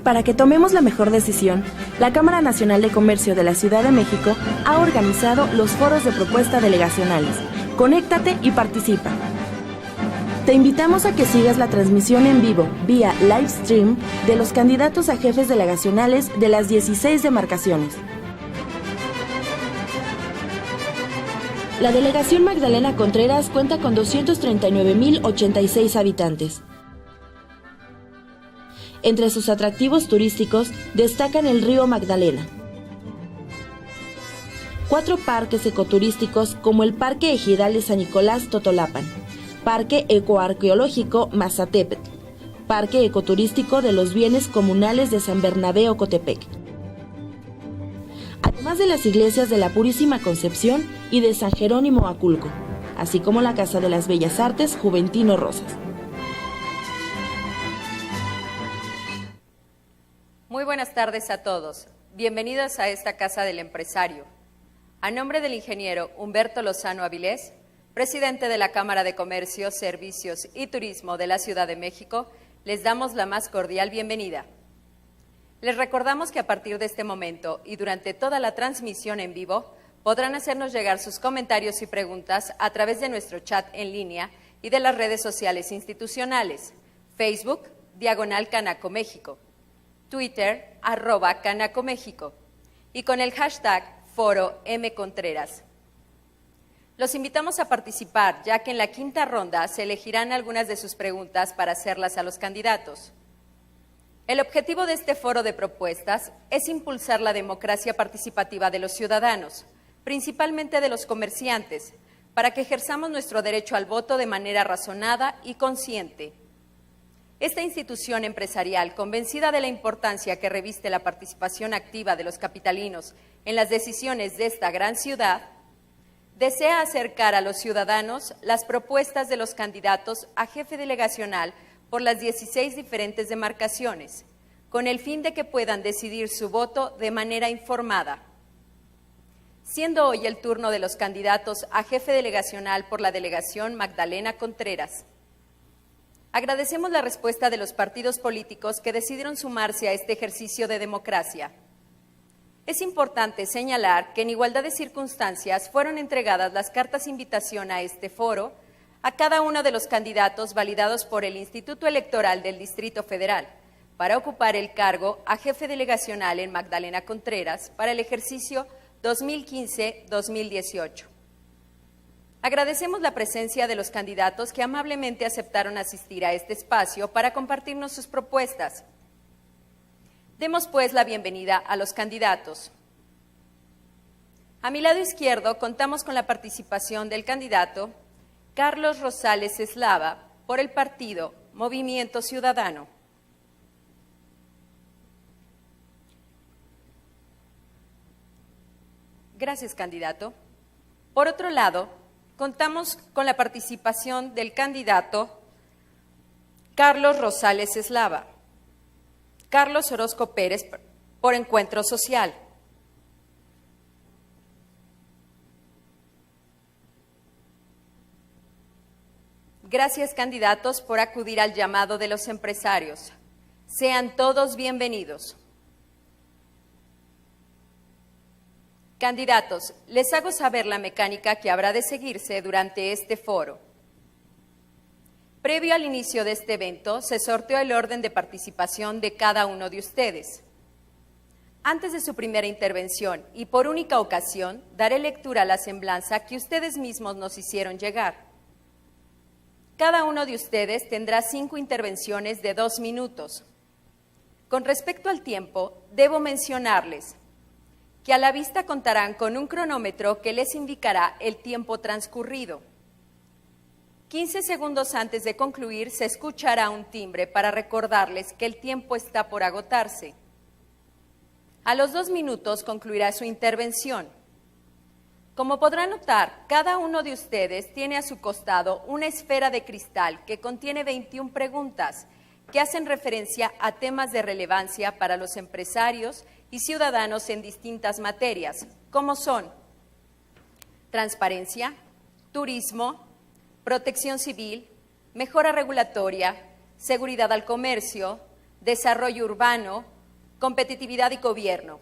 Para que tomemos la mejor decisión, la Cámara Nacional de Comercio de la Ciudad de México ha organizado los foros de propuesta delegacionales. Conéctate y participa. Te invitamos a que sigas la transmisión en vivo, vía live stream, de los candidatos a jefes delegacionales de las 16 demarcaciones. La delegación Magdalena Contreras cuenta con 239,086 habitantes. Entre sus atractivos turísticos destacan el río Magdalena, 4 parques ecoturísticos como el Parque Ejidal de San Nicolás Totolapan, Parque Ecoarqueológico Mazatepetl, Parque Ecoturístico de los Bienes Comunales de San Bernabé Ocotepec, además de las iglesias de la Purísima Concepción y de San Jerónimo Aculco, así como la Casa de las Bellas Artes Juventino Rosas. Muy buenas tardes a todos. Bienvenidos a esta Casa del Empresario. A nombre del ingeniero Humberto Lozano Avilés, presidente de la Cámara de Comercio, Servicios y Turismo de la Ciudad de México, les damos la más cordial bienvenida. Les recordamos que a partir de este momento y durante toda la transmisión en vivo, podrán hacernos llegar sus comentarios y preguntas a través de nuestro chat en línea y de las redes sociales institucionales, Facebook, /Canaco México, Twitter, @Canaco México, y con el hashtag Foro M Contreras. Los invitamos a participar, ya que en la quinta ronda se elegirán algunas de sus preguntas para hacerlas a los candidatos. El objetivo de este foro de propuestas es impulsar la democracia participativa de los ciudadanos, principalmente de los comerciantes, para que ejerzamos nuestro derecho al voto de manera razonada y consciente. Esta institución empresarial, convencida de la importancia que reviste la participación activa de los capitalinos en las decisiones de esta gran ciudad, desea acercar a los ciudadanos las propuestas de los candidatos a jefe delegacional por las 16 diferentes demarcaciones, con el fin de que puedan decidir su voto de manera informada. Siendo hoy el turno de los candidatos a jefe delegacional por la delegación Magdalena Contreras, agradecemos la respuesta de los partidos políticos que decidieron sumarse a este ejercicio de democracia. Es importante señalar que en igualdad de circunstancias fueron entregadas las cartas de invitación a este foro a cada uno de los candidatos validados por el Instituto Electoral del Distrito Federal para ocupar el cargo a jefe delegacional en Magdalena Contreras para el ejercicio 2015-2018. Agradecemos la presencia de los candidatos que amablemente aceptaron asistir a este espacio para compartirnos sus propuestas. Demos pues la bienvenida a los candidatos. A mi lado izquierdo contamos con la participación del candidato Carlos Rosales Eslava por el partido Movimiento Ciudadano. Gracias, candidato. Por otro lado, contamos con la participación del candidato Carlos Rosales Eslava, Carlos Orozco Pérez por Encuentro Social. Gracias, candidatos, por acudir al llamado de los empresarios. Sean todos bienvenidos. Candidatos, les hago saber la mecánica que habrá de seguirse durante este foro. Previo al inicio de este evento, se sorteó el orden de participación de cada uno de ustedes. Antes de su primera intervención y por única ocasión, daré lectura a la semblanza que ustedes mismos nos hicieron llegar. Cada uno de ustedes tendrá 5 intervenciones de 2 minutos. Con respecto al tiempo, debo mencionarles que a la vista contarán con un cronómetro que les indicará el tiempo transcurrido. 15 segundos antes de concluir se escuchará un timbre para recordarles que el tiempo está por agotarse. A los 2 minutos concluirá su intervención. Como podrán notar, cada uno de ustedes tiene a su costado una esfera de cristal que contiene 21 preguntas que hacen referencia a temas de relevancia para los empresarios y ciudadanos en distintas materias, como son transparencia, turismo, protección civil, mejora regulatoria, seguridad al comercio, desarrollo urbano, competitividad y gobierno.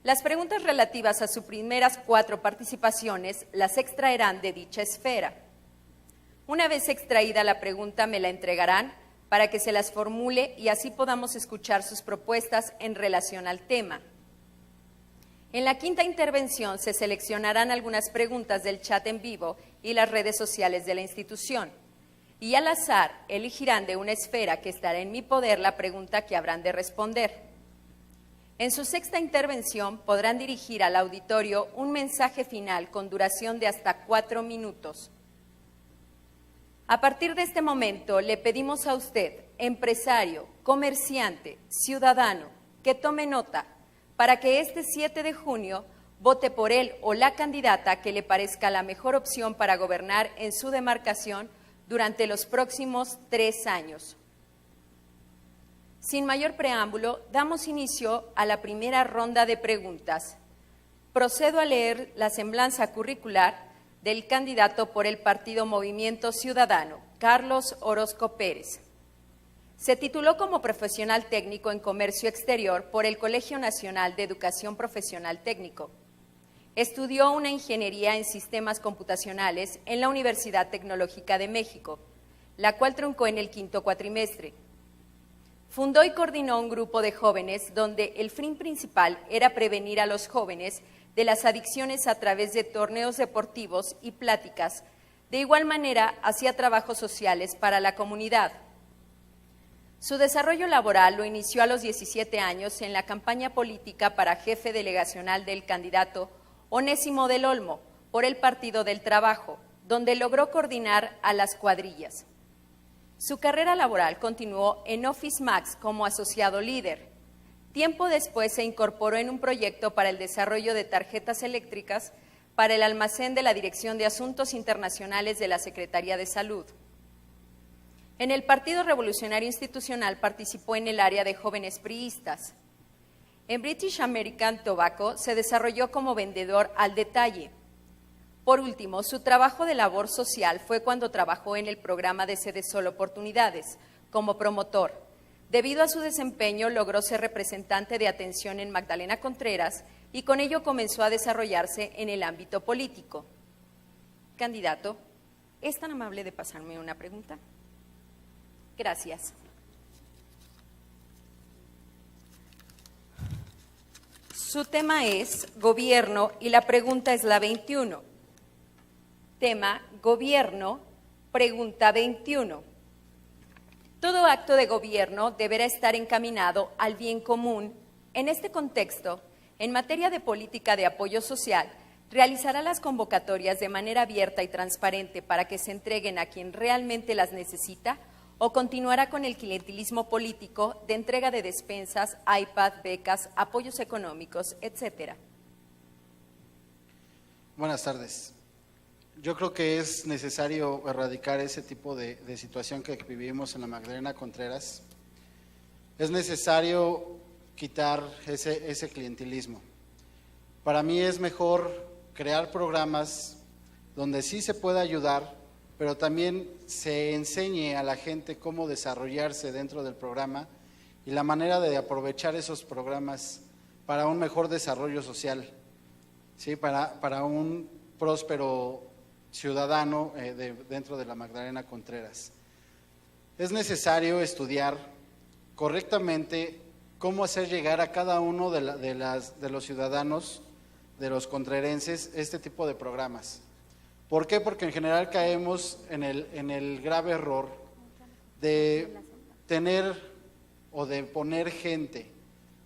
Las preguntas relativas a sus primeras 4 participaciones las extraerán de dicha esfera. Una vez extraída la pregunta, me la entregarán para que se las formule y así podamos escuchar sus propuestas en relación al tema. En la quinta intervención se seleccionarán algunas preguntas del chat en vivo y las redes sociales de la institución, y al azar elegirán de una esfera que estará en mi poder la pregunta que habrán de responder. En su sexta intervención podrán dirigir al auditorio un mensaje final con duración de hasta 4 minutos. A partir de este momento le pedimos a usted, empresario, comerciante, ciudadano, que tome nota para que este 7 de junio vote por él o la candidata que le parezca la mejor opción para gobernar en su demarcación durante los próximos 3 años. Sin mayor preámbulo, damos inicio a la primera ronda de preguntas. Procedo a leer la semblanza curricular del candidato por el partido Movimiento Ciudadano, Carlos Orozco Pérez. Se tituló como profesional técnico en comercio exterior por el Colegio Nacional de Educación Profesional Técnico. Estudió una ingeniería en sistemas computacionales en la Universidad Tecnológica de México, la cual truncó en el 5º cuatrimestre. Fundó y coordinó un grupo de jóvenes donde el fin principal era prevenir a los jóvenes de las adicciones a través de torneos deportivos y pláticas. De igual manera, hacía trabajos sociales para la comunidad. Su desarrollo laboral lo inició a los 17 años en la campaña política para jefe delegacional del candidato Onésimo del Olmo por el Partido del Trabajo, donde logró coordinar a las cuadrillas. Su carrera laboral continuó en Office Max como asociado líder. Tiempo después se incorporó en un proyecto para el desarrollo de tarjetas eléctricas para el almacén de la Dirección de Asuntos Internacionales de la Secretaría de Salud. En el Partido Revolucionario Institucional participó en el área de jóvenes priistas. En British American Tobacco se desarrolló como vendedor al detalle. Por último, su trabajo de labor social fue cuando trabajó en el programa de Cedesol Oportunidades como promotor. Debido a su desempeño, logró ser representante de atención en Magdalena Contreras y con ello comenzó a desarrollarse en el ámbito político. Candidato, ¿es tan amable de pasarme una pregunta? Gracias. Su tema es Gobierno y la pregunta es la 21. Tema Gobierno, pregunta 21. Todo acto de gobierno deberá estar encaminado al bien común. En este contexto, en materia de política de apoyo social, realizará las convocatorias de manera abierta y transparente para que se entreguen a quien realmente las necesita o continuará con el clientelismo político de entrega de despensas, iPad, becas, apoyos económicos, etcétera. Buenas tardes. Yo creo que es necesario erradicar ese tipo de situación que vivimos en la Magdalena Contreras. Es necesario quitar ese clientelismo. Para mí es mejor crear programas donde sí se pueda ayudar, pero también se enseñe a la gente cómo desarrollarse dentro del programa y la manera de aprovechar esos programas para un mejor desarrollo social, ¿sí? Para un próspero ciudadano dentro de la Magdalena Contreras. Es necesario estudiar correctamente cómo hacer llegar a cada uno de los ciudadanos, de los contrerenses, este tipo de programas. ¿Por qué? Porque en general caemos en el grave error de tener o de poner gente,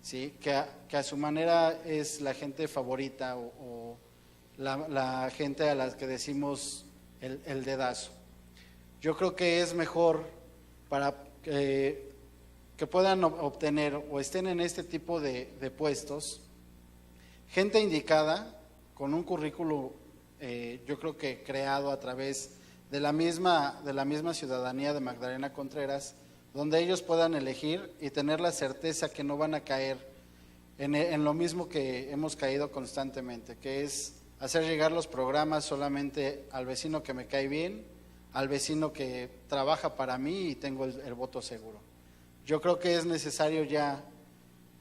¿sí? que a su manera es la gente favorita o la gente a la que decimos el dedazo. Yo creo que es mejor para que puedan obtener o estén en este tipo de puestos gente indicada con un currículo yo creo que creado a través de la misma ciudadanía de Magdalena Contreras, donde ellos puedan elegir y tener la certeza que no van a caer en lo mismo que hemos caído constantemente, que es hacer llegar los programas solamente al vecino que me cae bien, al vecino que trabaja para mí y tengo el voto seguro. Yo creo que es necesario ya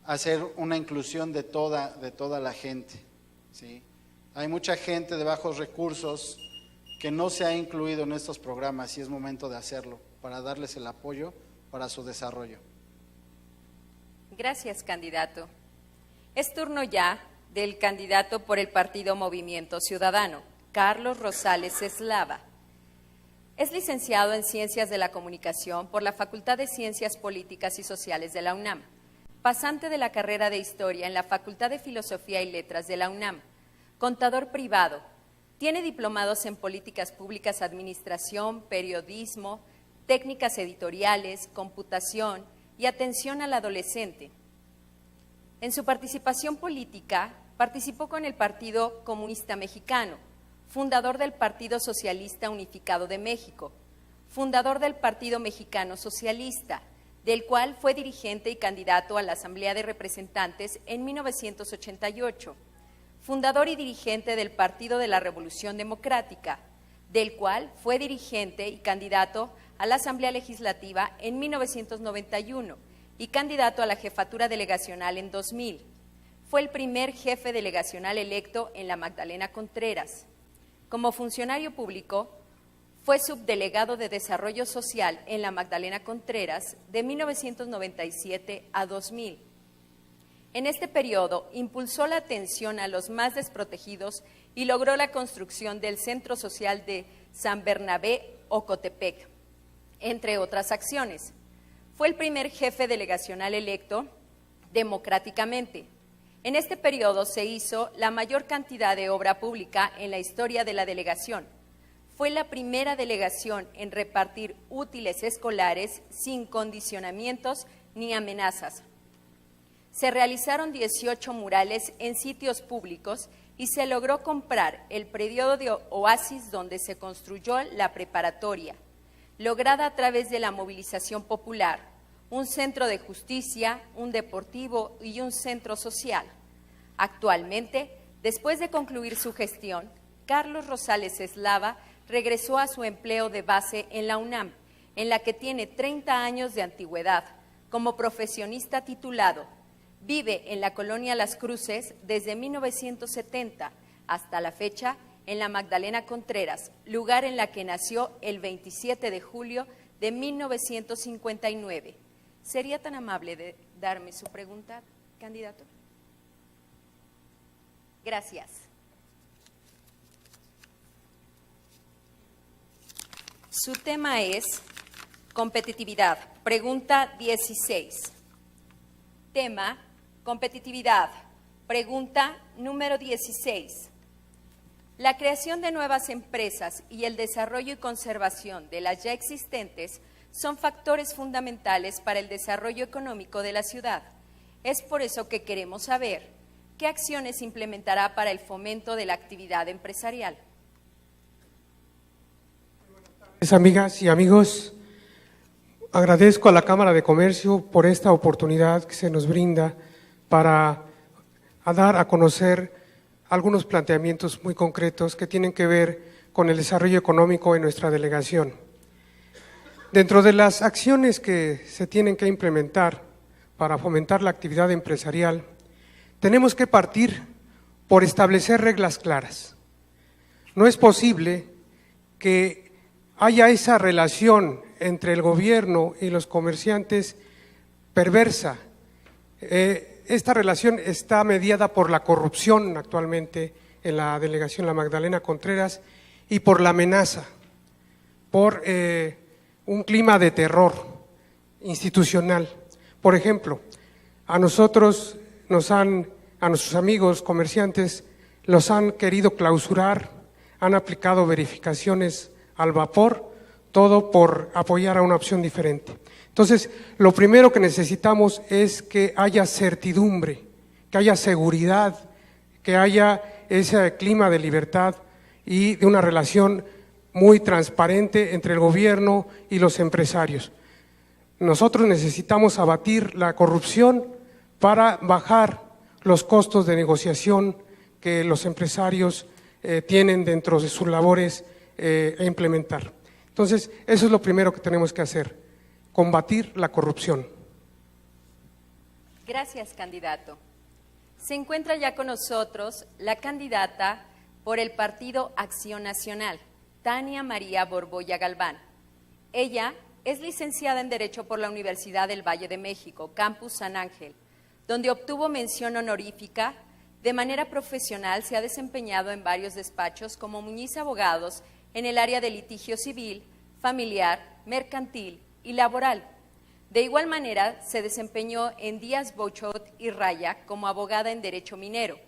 hacer una inclusión de toda la gente, ¿sí? Hay mucha gente de bajos recursos que no se ha incluido en estos programas y es momento de hacerlo para darles el apoyo para su desarrollo. Gracias, candidato. Es turno ya del candidato por el partido Movimiento Ciudadano, Carlos Rosales Eslava. Es licenciado en Ciencias de la Comunicación por la Facultad de Ciencias Políticas y Sociales de la UNAM, pasante de la carrera de Historia en la Facultad de Filosofía y Letras de la UNAM, contador privado, tiene diplomados en Políticas Públicas, Administración, Periodismo, Técnicas Editoriales, Computación y Atención al Adolescente. En su participación política, participó con el Partido Comunista Mexicano, fundador del Partido Socialista Unificado de México, fundador del Partido Mexicano Socialista, del cual fue dirigente y candidato a la Asamblea de Representantes en 1988, fundador y dirigente del Partido de la Revolución Democrática, del cual fue dirigente y candidato a la Asamblea Legislativa en 1991 y candidato a la jefatura delegacional en 2000. Fue el primer jefe delegacional electo en la Magdalena Contreras. Como funcionario público, fue subdelegado de Desarrollo Social en la Magdalena Contreras de 1997 a 2000. En este periodo, impulsó la atención a los más desprotegidos y logró la construcción del Centro Social de San Bernabé, Ocotepec, entre otras acciones. Fue el primer jefe delegacional electo democráticamente. En este periodo se hizo la mayor cantidad de obra pública en la historia de la delegación. Fue la primera delegación en repartir útiles escolares sin condicionamientos ni amenazas. Se realizaron 18 murales en sitios públicos y se logró comprar el predio de Oasis donde se construyó la preparatoria, lograda a través de la movilización popular, un centro de justicia, un deportivo y un centro social. Actualmente, después de concluir su gestión, Carlos Rosales Eslava regresó a su empleo de base en la UNAM, en la que tiene 30 años de antigüedad, como profesionista titulado. Vive en la colonia Las Cruces desde 1970 hasta la fecha en la Magdalena Contreras, lugar en la que nació el 27 de julio de 1959. ¿Sería tan amable de darme su pregunta, candidato? Gracias. Su tema es competitividad. Pregunta 16. Tema, competitividad. Pregunta número 16. La creación de nuevas empresas y el desarrollo y conservación de las ya existentes son factores fundamentales para el desarrollo económico de la ciudad. Es por eso que queremos saber qué acciones implementará para el fomento de la actividad empresarial. Amigas y amigos, agradezco a la Cámara de Comercio por esta oportunidad que se nos brinda para dar a conocer algunos planteamientos muy concretos que tienen que ver con el desarrollo económico en nuestra delegación. Dentro de las acciones que se tienen que implementar para fomentar la actividad empresarial, tenemos que partir por establecer reglas claras. No es posible que haya esa relación entre el gobierno y los comerciantes perversa. Esta relación está mediada por la corrupción actualmente en la delegación La Magdalena Contreras y por la amenaza, por un clima de terror institucional. Por ejemplo, a nosotros a nuestros amigos comerciantes los han querido clausurar, han aplicado verificaciones al vapor, todo por apoyar a una opción diferente. Entonces, lo primero que necesitamos es que haya certidumbre, que haya seguridad, que haya ese clima de libertad y de una relación muy transparente entre el gobierno y los empresarios. Nosotros necesitamos abatir la corrupción para bajar los costos de negociación que los empresarios tienen dentro de sus labores a implementar. Entonces, eso es lo primero que tenemos que hacer, combatir la corrupción. Gracias, candidato. Se encuentra ya con nosotros la candidata por el Partido Acción Nacional, Tania María Borbolla Galván. Ella es licenciada en Derecho por la Universidad del Valle de México, Campus San Ángel, donde obtuvo mención honorífica. De manera profesional se ha desempeñado en varios despachos como Muñiz Abogados en el área de litigio civil, familiar, mercantil y laboral. De igual manera, se desempeñó en Díaz Bochot y Raya como abogada en Derecho Minero.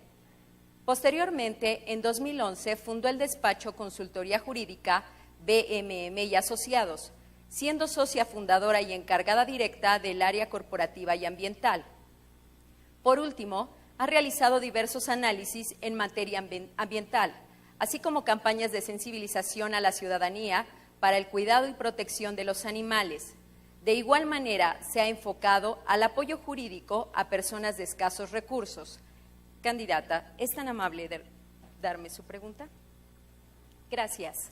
Posteriormente, en 2011, fundó el despacho Consultoría Jurídica BMM y Asociados, siendo socia fundadora y encargada directa del área corporativa y ambiental. Por último, ha realizado diversos análisis en materia ambiental, así como campañas de sensibilización a la ciudadanía para el cuidado y protección de los animales. De igual manera, se ha enfocado al apoyo jurídico a personas de escasos recursos. Candidata, ¿es tan amable de darme su pregunta? Gracias.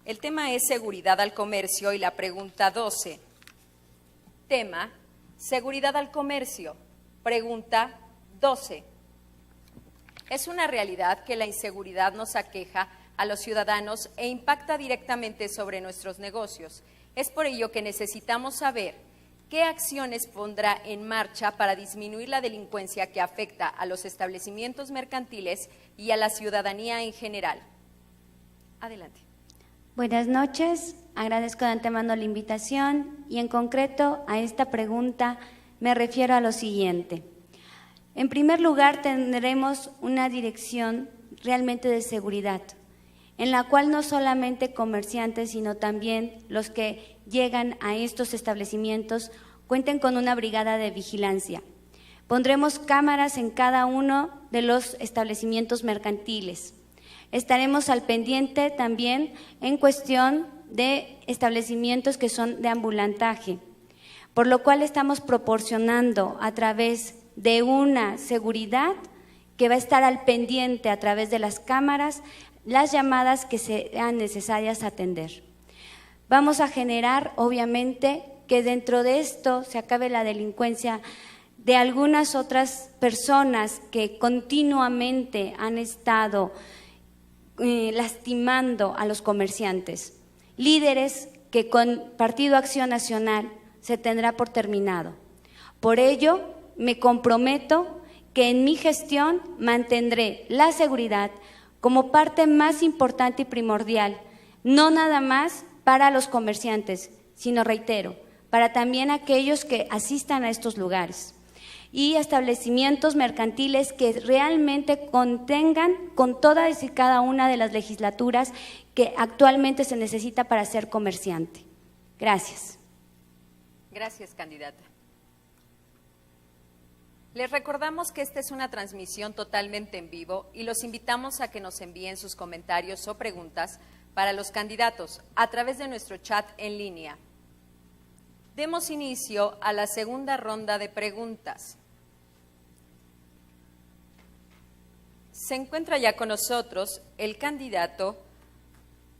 El tema es seguridad al comercio y la pregunta 12. Tema, seguridad al comercio. Pregunta 12. Es una realidad que la inseguridad nos aqueja a los ciudadanos e impacta directamente sobre nuestros negocios. Es por ello que necesitamos saber qué acciones pondrá en marcha para disminuir la delincuencia que afecta a los establecimientos mercantiles y a la ciudadanía en general. Adelante. Buenas noches, agradezco de antemano la invitación y en concreto a esta pregunta me refiero a lo siguiente. En primer lugar, tendremos una dirección realmente de seguridad, en la cual no solamente comerciantes, sino también los que llegan a estos establecimientos cuenten con una brigada de vigilancia. Pondremos cámaras en cada uno de los establecimientos mercantiles. Estaremos al pendiente también en cuestión de establecimientos que son de ambulantaje, por lo cual estamos proporcionando a través de una seguridad que va a estar al pendiente a través de las cámaras las llamadas que sean necesarias atender. Vamos a generar, obviamente, que dentro de esto se acabe la delincuencia de algunas otras personas que continuamente han estado lastimando a los comerciantes, líderes que con Partido Acción Nacional se tendrá por terminado. Por ello, me comprometo que en mi gestión mantendré la seguridad como parte más importante y primordial, no nada más para los comerciantes, sino, reitero, para también aquellos que asistan a estos lugares y establecimientos mercantiles que realmente contengan con todas y cada una de las legislaturas que actualmente se necesita para ser comerciante. Gracias. Gracias, candidata. Les recordamos que esta es una transmisión totalmente en vivo y los invitamos a que nos envíen sus comentarios o preguntas para los candidatos a través de nuestro chat en línea. Demos inicio a la segunda ronda de preguntas. Se encuentra ya con nosotros el candidato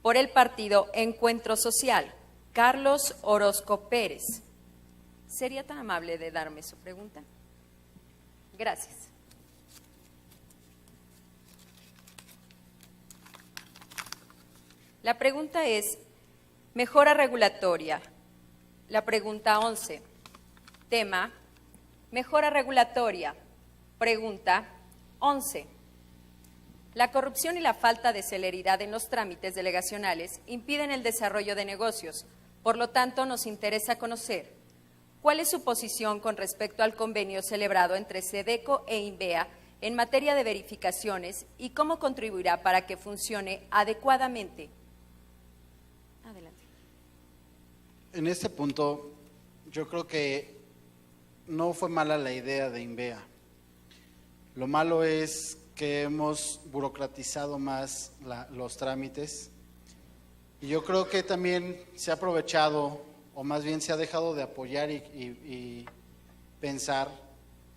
por el partido Encuentro Social, Carlos Orozco Pérez. ¿Sería tan amable de darme su pregunta? Gracias. La pregunta es, mejora regulatoria. La pregunta 11. Tema, mejora regulatoria. Pregunta 11. La corrupción y la falta de celeridad en los trámites delegacionales impiden el desarrollo de negocios. Por lo tanto, nos interesa conocer cuál es su posición con respecto al convenio celebrado entre SEDECO e INVEA en materia de verificaciones y cómo contribuirá para que funcione adecuadamente. Adelante. En este punto, yo creo que no fue mala la idea de INVEA. Lo malo es que hemos burocratizado más los trámites y yo creo que también se ha aprovechado, o más bien se ha dejado de apoyar y pensar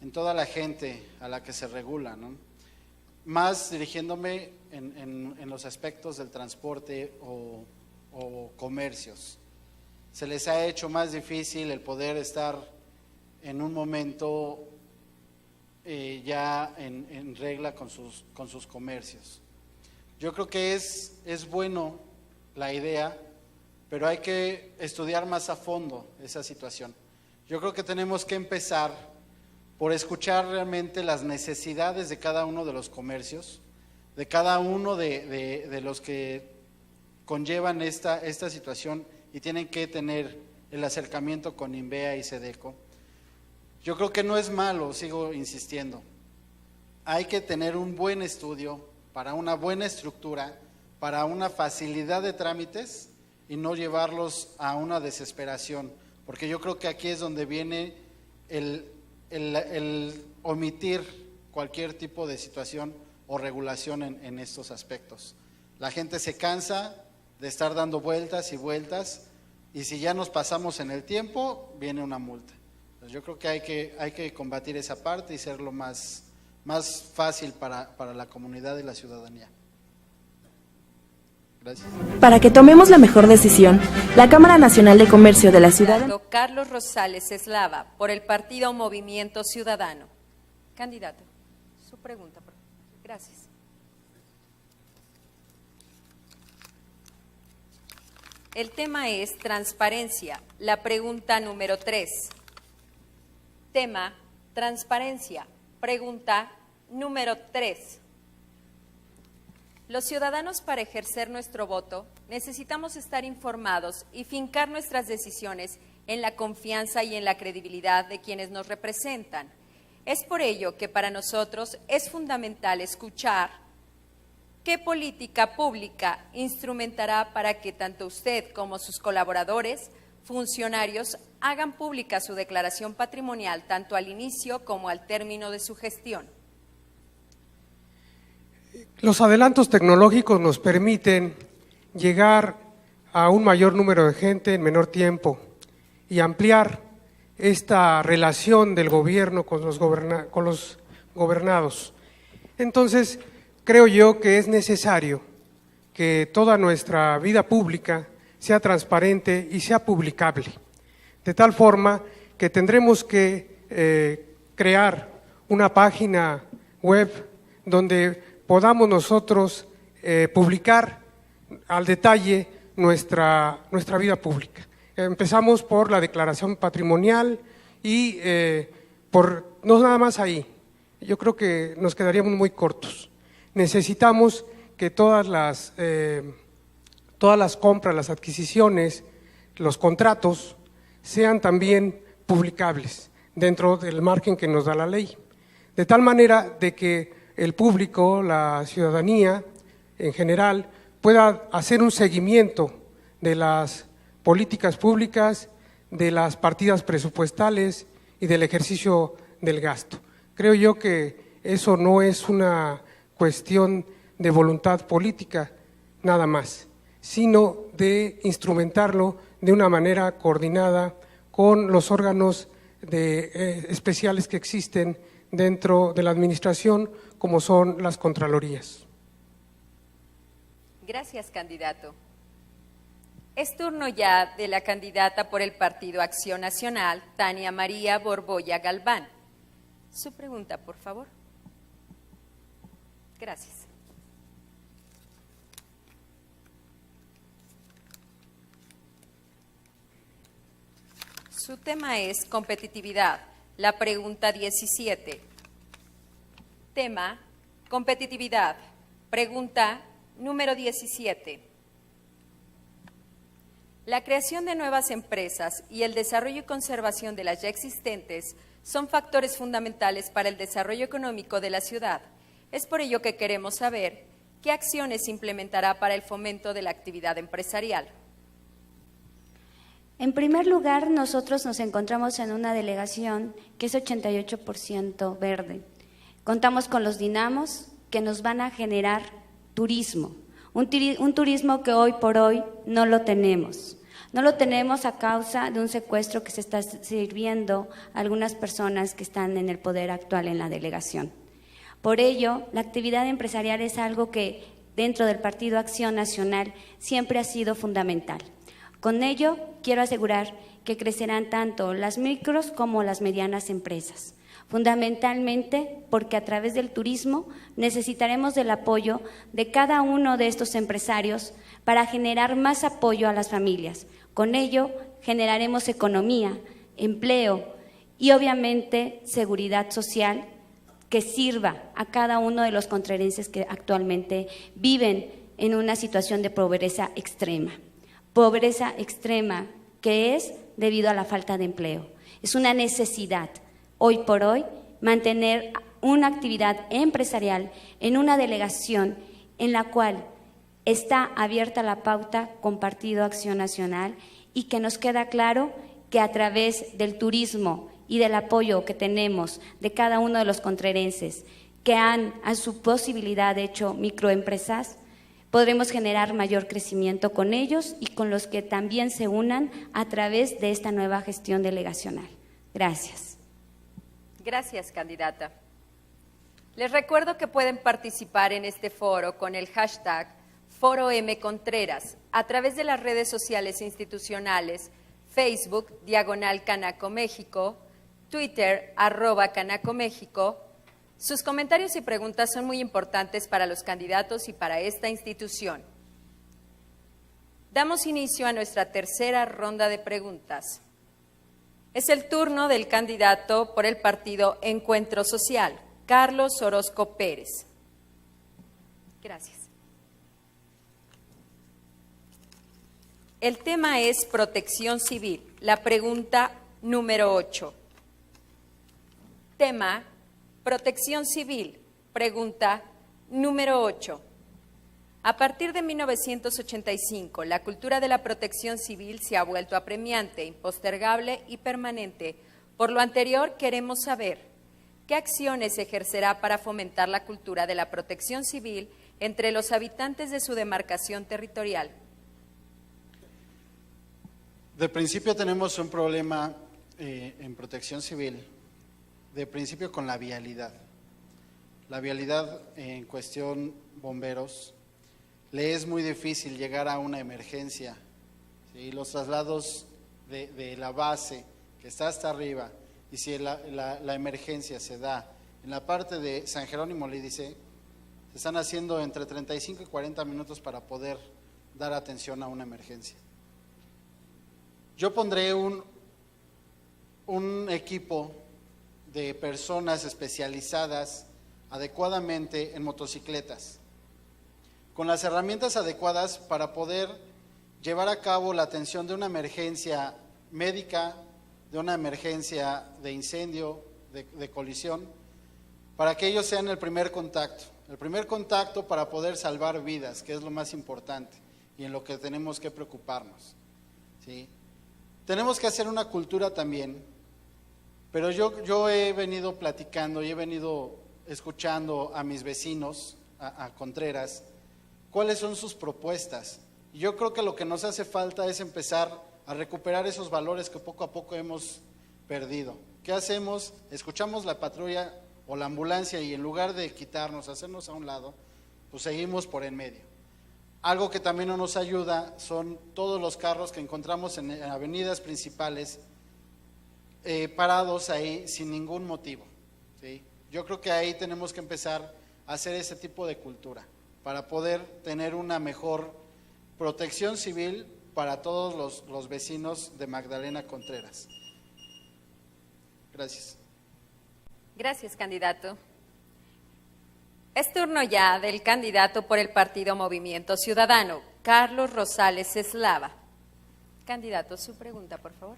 en toda la gente a la que se regula, ¿no? Más dirigiéndome en los aspectos del transporte o comercios. se les ha hecho más difícil el poder estar en un momento ya en regla con sus comercios. Yo creo que es bueno la idea, pero hay que estudiar más a fondo esa situación. Yo creo que tenemos que empezar por escuchar realmente las necesidades de cada uno de los comercios, de cada uno de los que conllevan esta situación y tienen que tener el acercamiento con INVEA y SEDECO. Yo creo que no es malo, sigo insistiendo. Hay que tener un buen estudio para una buena estructura, para una facilidad de trámites y no llevarlos a una desesperación, porque yo creo que aquí es donde viene el omitir cualquier tipo de situación o regulación en estos aspectos. La gente se cansa de estar dando vueltas y vueltas, y si ya nos pasamos en el tiempo, viene una multa. Entonces, yo creo que hay que combatir esa parte y hacerlo más fácil para la comunidad y la ciudadanía. Gracias. Para que tomemos la mejor decisión, la Cámara Nacional de Comercio de la Ciudad de México. Carlos Rosales Eslava, por el partido Movimiento Ciudadano. Candidato, su pregunta, por favor. Gracias. El tema es transparencia. La pregunta número 3. Tema, transparencia. Pregunta número 3. Los ciudadanos, para ejercer nuestro voto, necesitamos estar informados y fincar nuestras decisiones en la confianza y en la credibilidad de quienes nos representan. Es por ello que para nosotros es fundamental escuchar qué política pública instrumentará para que tanto usted como sus colaboradores, funcionarios, hagan pública su declaración patrimonial tanto al inicio como al término de su gestión. Los adelantos tecnológicos nos permiten llegar a un mayor número de gente en menor tiempo y ampliar esta relación del gobierno con los gobernados. Entonces, creo yo que es necesario que toda nuestra vida pública sea transparente y sea publicable, de tal forma que tendremos que crear una página web donde podamos nosotros publicar al detalle nuestra vida pública. Empezamos por la declaración patrimonial y no nada más ahí, yo creo que nos quedaríamos muy cortos. Necesitamos que todas las compras, las adquisiciones, los contratos sean también publicables dentro del margen que nos da la ley, de tal manera de que el público, la ciudadanía en general, pueda hacer un seguimiento de las políticas públicas, de las partidas presupuestales y del ejercicio del gasto. Creo yo que eso no es una cuestión de voluntad política nada más, sino de instrumentarlo de una manera coordinada con los órganos especiales que existen dentro de la administración, como son las contralorías. Gracias, candidato. Es turno ya de la candidata por el Partido Acción Nacional, Tania María Borbolla Galván. Su pregunta, por favor. Gracias. Su tema es competitividad. La pregunta 17. Tema, competitividad. Pregunta número 17. La creación de nuevas empresas y el desarrollo y conservación de las ya existentes son factores fundamentales para el desarrollo económico de la ciudad. Es por ello que queremos saber qué acciones implementará para el fomento de la actividad empresarial. En primer lugar, nosotros nos encontramos en una delegación que es 88% verde. Contamos con los dinamos que nos van a generar turismo, un turismo que hoy por hoy no lo tenemos. No lo tenemos a causa de un secuestro que se está sirviendo a algunas personas que están en el poder actual en la delegación. Por ello, la actividad empresarial es algo que dentro del Partido Acción Nacional siempre ha sido fundamental. Con ello, quiero asegurar que crecerán tanto las micros como las medianas empresas, fundamentalmente porque a través del turismo necesitaremos del apoyo de cada uno de estos empresarios para generar más apoyo a las familias. Con ello, generaremos economía, empleo y obviamente seguridad social que sirva a cada uno de los contrerenses que actualmente viven en una situación de pobreza extrema. Pobreza extrema que es debido a la falta de empleo. Es una necesidad hoy por hoy mantener una actividad empresarial en una delegación en la cual está abierta la pauta con Partido Acción Nacional y que nos queda claro que a través del turismo y del apoyo que tenemos de cada uno de los contrerenses que han a su posibilidad hecho microempresas, podremos generar mayor crecimiento con ellos y con los que también se unan a través de esta nueva gestión delegacional. Gracias. Gracias, candidata. Les recuerdo que pueden participar en este foro con el hashtag Foro M Contreras a través de las redes sociales institucionales Facebook, /Canaco México, Twitter, @Canaco México. Sus comentarios y preguntas son muy importantes para los candidatos y para esta institución. Damos inicio a nuestra tercera ronda de preguntas. Es el turno del candidato por el partido Encuentro Social, Carlos Orozco Pérez. Gracias. El tema es protección civil. La pregunta número 8. Tema: protección civil. Pregunta número 8. A partir de 1985, la cultura de la protección civil se ha vuelto apremiante, impostergable y permanente. Por lo anterior, queremos saber qué acciones ejercerá para fomentar la cultura de la protección civil entre los habitantes de su demarcación territorial. De principio tenemos un problema en protección civil, de principio con la vialidad. La vialidad en cuestión bomberos, le es muy difícil llegar a una emergencia, ¿sí? Los traslados de la base que está hasta arriba, y si la emergencia se da en la parte de San Jerónimo Lídice, se están haciendo entre 35 y 40 minutos para poder dar atención a una emergencia. Yo pondré un equipo de personas especializadas adecuadamente en motocicletas, con las herramientas adecuadas para poder llevar a cabo la atención de una emergencia médica, de una emergencia de incendio, de colisión, para que ellos sean el primer contacto para poder salvar vidas, que es lo más importante y en lo que tenemos que preocuparnos, ¿sí? Tenemos que hacer una cultura también, pero yo he venido platicando y he venido escuchando a mis vecinos, a Contreras, cuáles son sus propuestas. Y yo creo que lo que nos hace falta es empezar a recuperar esos valores que poco a poco hemos perdido. ¿Qué hacemos? Escuchamos la patrulla o la ambulancia y en lugar de quitarnos, hacernos a un lado, pues seguimos por en medio. Algo que también no nos ayuda son todos los carros que encontramos en avenidas principales parados ahí sin ningún motivo, ¿sí? Yo creo que ahí tenemos que empezar a hacer ese tipo de cultura para poder tener una mejor protección civil para todos los vecinos de Magdalena Contreras. Gracias. Gracias, candidato. Es turno ya del candidato por el partido Movimiento Ciudadano, Carlos Rosales Eslava. Candidato, su pregunta, por favor.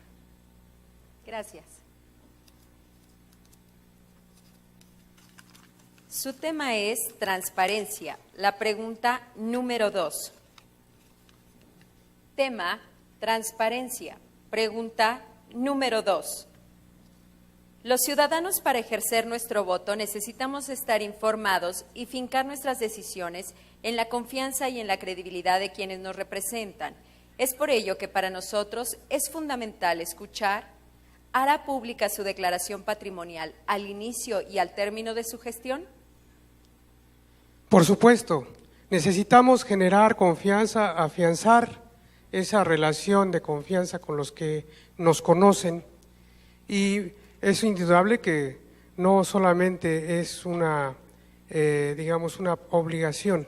Gracias. Su tema es transparencia. La pregunta número 2. Tema: transparencia. Pregunta número 2. Los ciudadanos, para ejercer nuestro voto, necesitamos estar informados y fincar nuestras decisiones en la confianza y en la credibilidad de quienes nos representan. Es por ello que para nosotros es fundamental escuchar. ¿Hará pública su declaración patrimonial al inicio y al término de su gestión? Por supuesto, necesitamos generar confianza, afianzar esa relación de confianza con los que nos conocen, y es indudable que no solamente es una, digamos, una obligación,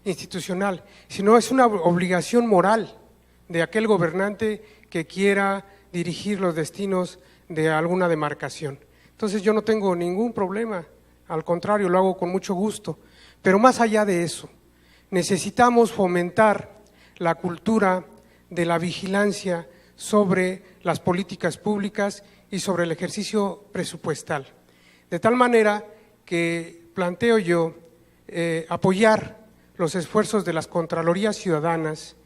institucional, sino es una obligación moral de aquel gobernante que quiera dirigir los destinos de alguna demarcación. Entonces yo no tengo ningún problema, al contrario, lo hago con mucho gusto, pero más allá de eso, necesitamos fomentar la cultura de la vigilancia sobre las políticas públicas y sobre el ejercicio presupuestal, de tal manera que planteo yo apoyar los esfuerzos de las Contralorías Ciudadanas,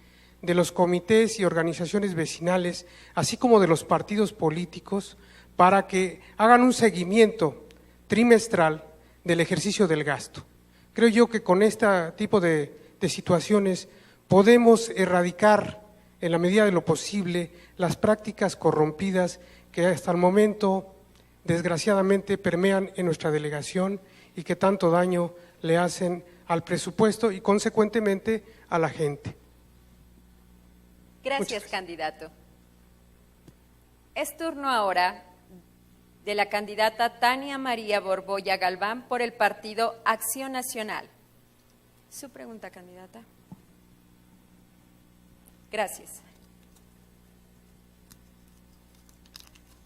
de los comités y organizaciones vecinales, así como de los partidos políticos, para que hagan un seguimiento trimestral del ejercicio del gasto. Creo yo que con este tipo de situaciones podemos erradicar, en la medida de lo posible, las prácticas corrompidas que hasta el momento, desgraciadamente, permean en nuestra delegación y que tanto daño le hacen al presupuesto y, consecuentemente, a la gente. Gracias, candidato. Es turno ahora de la candidata Tania María Borbolla Galván por el partido Acción Nacional. Su pregunta, candidata. Gracias.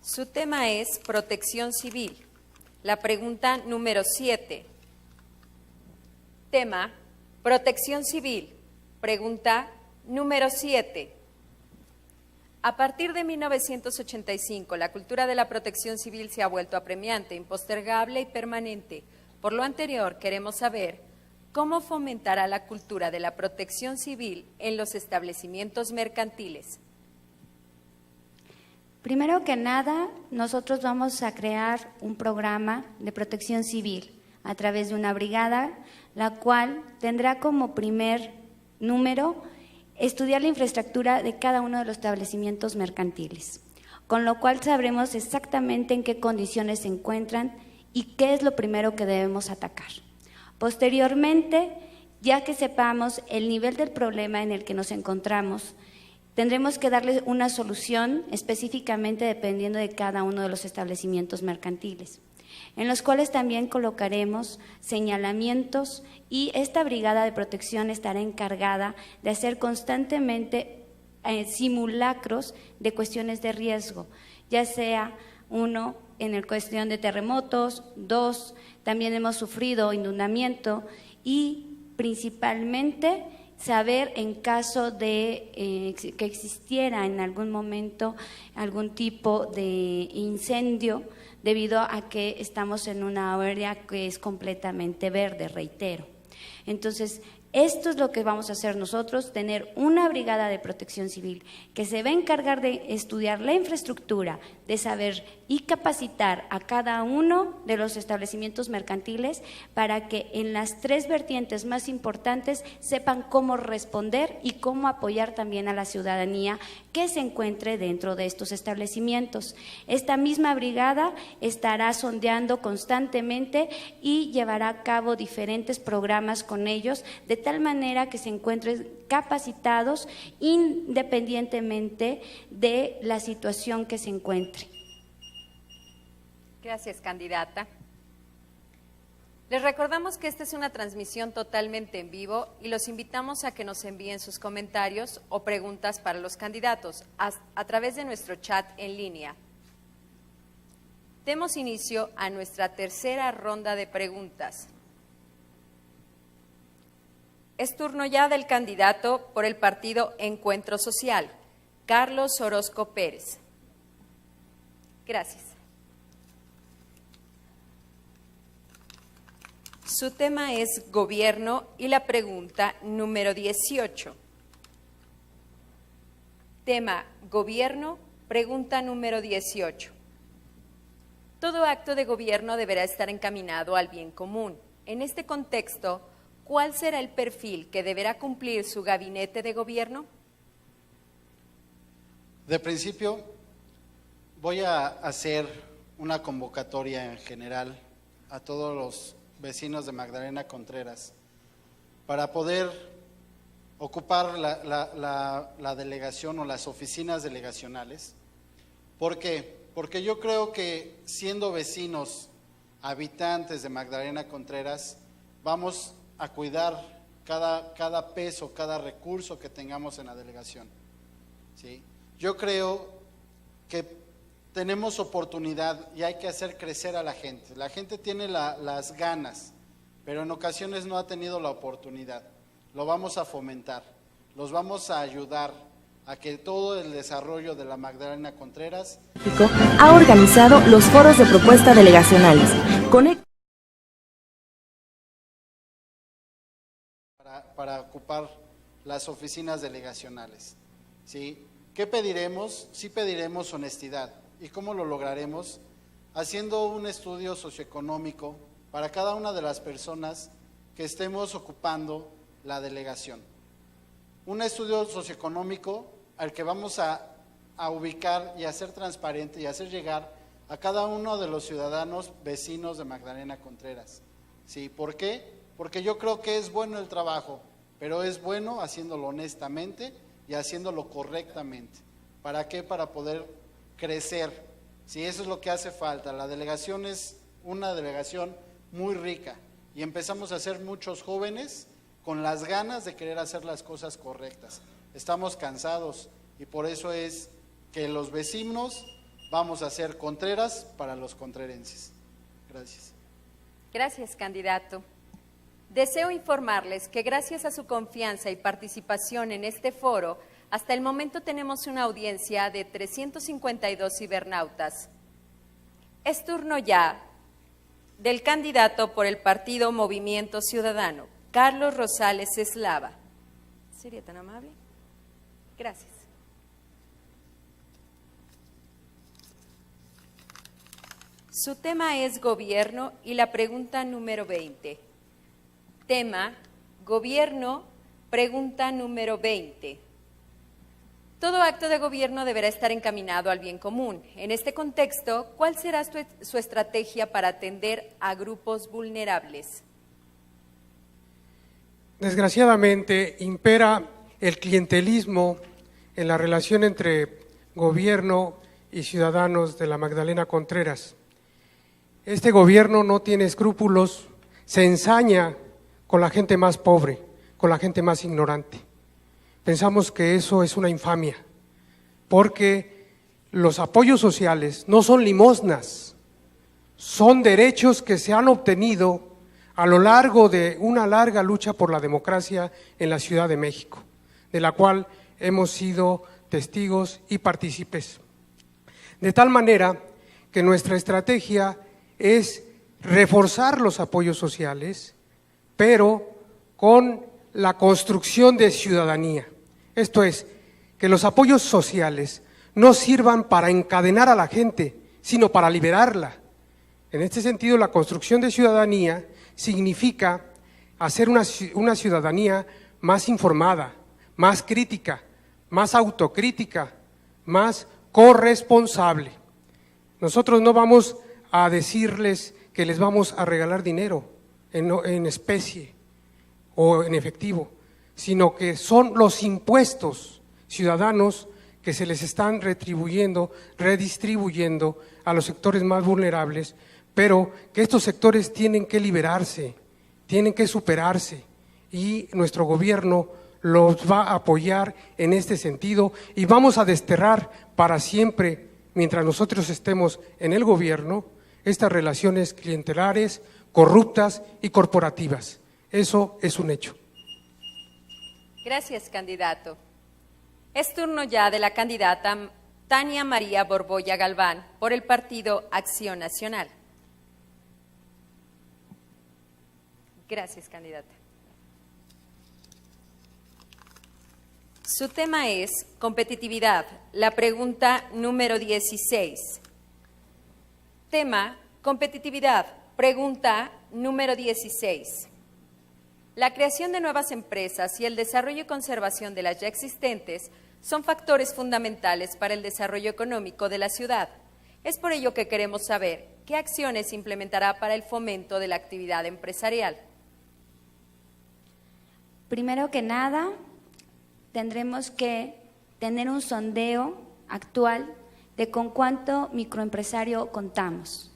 Su tema es protección civil. La pregunta número 7. Tema, protección civil. Pregunta número 7. A partir de 1985, la cultura de la protección civil se ha vuelto apremiante, impostergable y permanente. Por lo anterior, queremos saber cómo fomentará la cultura de la protección civil en los establecimientos mercantiles. Primero que nada, nosotros vamos a crear un programa de protección civil a través de una brigada, la cual tendrá como primer número estudiar la infraestructura de cada uno de los establecimientos mercantiles, con lo cual sabremos exactamente en qué condiciones se encuentran y qué es lo primero que debemos atacar. Posteriormente, ya que sepamos el nivel del problema en el que nos encontramos, tendremos que darle una solución específicamente dependiendo de cada uno de los establecimientos mercantiles, en los cuales también colocaremos señalamientos, y esta brigada de protección estará encargada de hacer constantemente simulacros de cuestiones de riesgo, ya sea uno en el cuestión de terremotos, dos, también hemos sufrido inundamiento, y principalmente saber en caso de que existiera en algún momento algún tipo de incendio, debido a que estamos en una área que es completamente verde, reitero. Entonces, esto es lo que vamos a hacer nosotros, tener una brigada de protección civil que se va a encargar de estudiar la infraestructura, de saber y capacitar a cada uno de los establecimientos mercantiles para que en las tres vertientes más importantes sepan cómo responder y cómo apoyar también a la ciudadanía que se encuentre dentro de estos establecimientos. Esta misma brigada estará sondeando constantemente y llevará a cabo diferentes programas con ellos, de tal manera que se encuentren capacitados independientemente de la situación que se encuentre. Gracias, candidata. Les recordamos que esta es una transmisión totalmente en vivo y los invitamos a que nos envíen sus comentarios o preguntas para los candidatos a través de nuestro chat en línea. Demos inicio a nuestra tercera ronda de preguntas. Es turno ya del candidato por el partido Encuentro Social, Carlos Orozco Pérez. Gracias. Su tema es gobierno y la pregunta número 18. Tema gobierno, pregunta número 18. Todo acto de gobierno deberá estar encaminado al bien común. En este contexto, ¿cuál será el perfil que deberá cumplir su gabinete de gobierno? De principio, voy a hacer una convocatoria en general a todos los vecinos de Magdalena Contreras para poder ocupar la delegación o las oficinas delegacionales. ¿Por qué? Porque yo creo que siendo vecinos, habitantes de Magdalena Contreras, vamos a cuidar cada peso, cada recurso que tengamos en la delegación, ¿sí? Yo creo que tenemos oportunidad y hay que hacer crecer a la gente. La gente tiene las ganas, pero en ocasiones no ha tenido la oportunidad. Lo vamos a fomentar, los vamos a ayudar a que todo el desarrollo de la Magdalena Contreras ha organizado los foros de propuesta delegacionales. Para ocupar las oficinas delegacionales, ¿sí? ¿Qué pediremos? Sí pediremos honestidad. ¿Y cómo lo lograremos? Haciendo un estudio socioeconómico para cada una de las personas que estemos ocupando la delegación. Un estudio socioeconómico al que vamos a ubicar y hacer transparente y hacer llegar a cada uno de los ciudadanos vecinos de Magdalena Contreras, ¿sí? ¿Por qué? Porque yo creo que es bueno el trabajo, pero es bueno haciéndolo honestamente y haciéndolo correctamente. ¿Para qué? Para poder crecer, ¿sí? Eso es lo que hace falta. La delegación es una delegación muy rica y empezamos a ser muchos jóvenes con las ganas de querer hacer las cosas correctas. Estamos cansados y por eso es que los vecinos vamos a ser Contreras para los contrerenses. Gracias. Gracias, candidato. Deseo informarles que gracias a su confianza y participación en este foro, hasta el momento tenemos una audiencia de 352 cibernautas. Es turno ya del candidato por el partido Movimiento Ciudadano, Carlos Rosales Eslava. ¿Sería tan amable? Gracias. Su tema es gobierno y la pregunta número 20. Tema, gobierno, pregunta número 20. Todo acto de gobierno deberá estar encaminado al bien común. En este contexto, ¿cuál será su estrategia para atender a grupos vulnerables? Desgraciadamente, impera el clientelismo en la relación entre gobierno y ciudadanos de la Magdalena Contreras. Este gobierno no tiene escrúpulos, se ensaña con la gente más pobre, con la gente más ignorante. Pensamos que eso es una infamia, porque los apoyos sociales no son limosnas, son derechos que se han obtenido a lo largo de una larga lucha por la democracia en la Ciudad de México, de la cual hemos sido testigos y partícipes. De tal manera que nuestra estrategia es reforzar los apoyos sociales, pero con la construcción de ciudadanía. Esto es, que los apoyos sociales no sirvan para encadenar a la gente, sino para liberarla. En este sentido, la construcción de ciudadanía significa hacer una ciudadanía más informada, más crítica, más autocrítica, más corresponsable. Nosotros no vamos a decirles que les vamos a regalar dinero en especie o en efectivo, sino que son los impuestos ciudadanos que se les están redistribuyendo a los sectores más vulnerables, pero que estos sectores tienen que liberarse, tienen que superarse, y nuestro gobierno los va a apoyar en este sentido, y vamos a desterrar para siempre, mientras nosotros estemos en el gobierno, estas relaciones clientelares, corruptas y corporativas. Eso es un hecho. Gracias, candidato. Es turno ya de la candidata Tania María Borbolla Galván por el partido Acción Nacional. Gracias, candidata. Su tema es competitividad, la pregunta número 16. Tema, competitividad, pregunta número 16. La creación de nuevas empresas y el desarrollo y conservación de las ya existentes son factores fundamentales para el desarrollo económico de la ciudad. Es por ello que queremos saber qué acciones implementará para el fomento de la actividad empresarial. Primero que nada, tendremos que tener un sondeo actual de con cuánto microempresario contamos.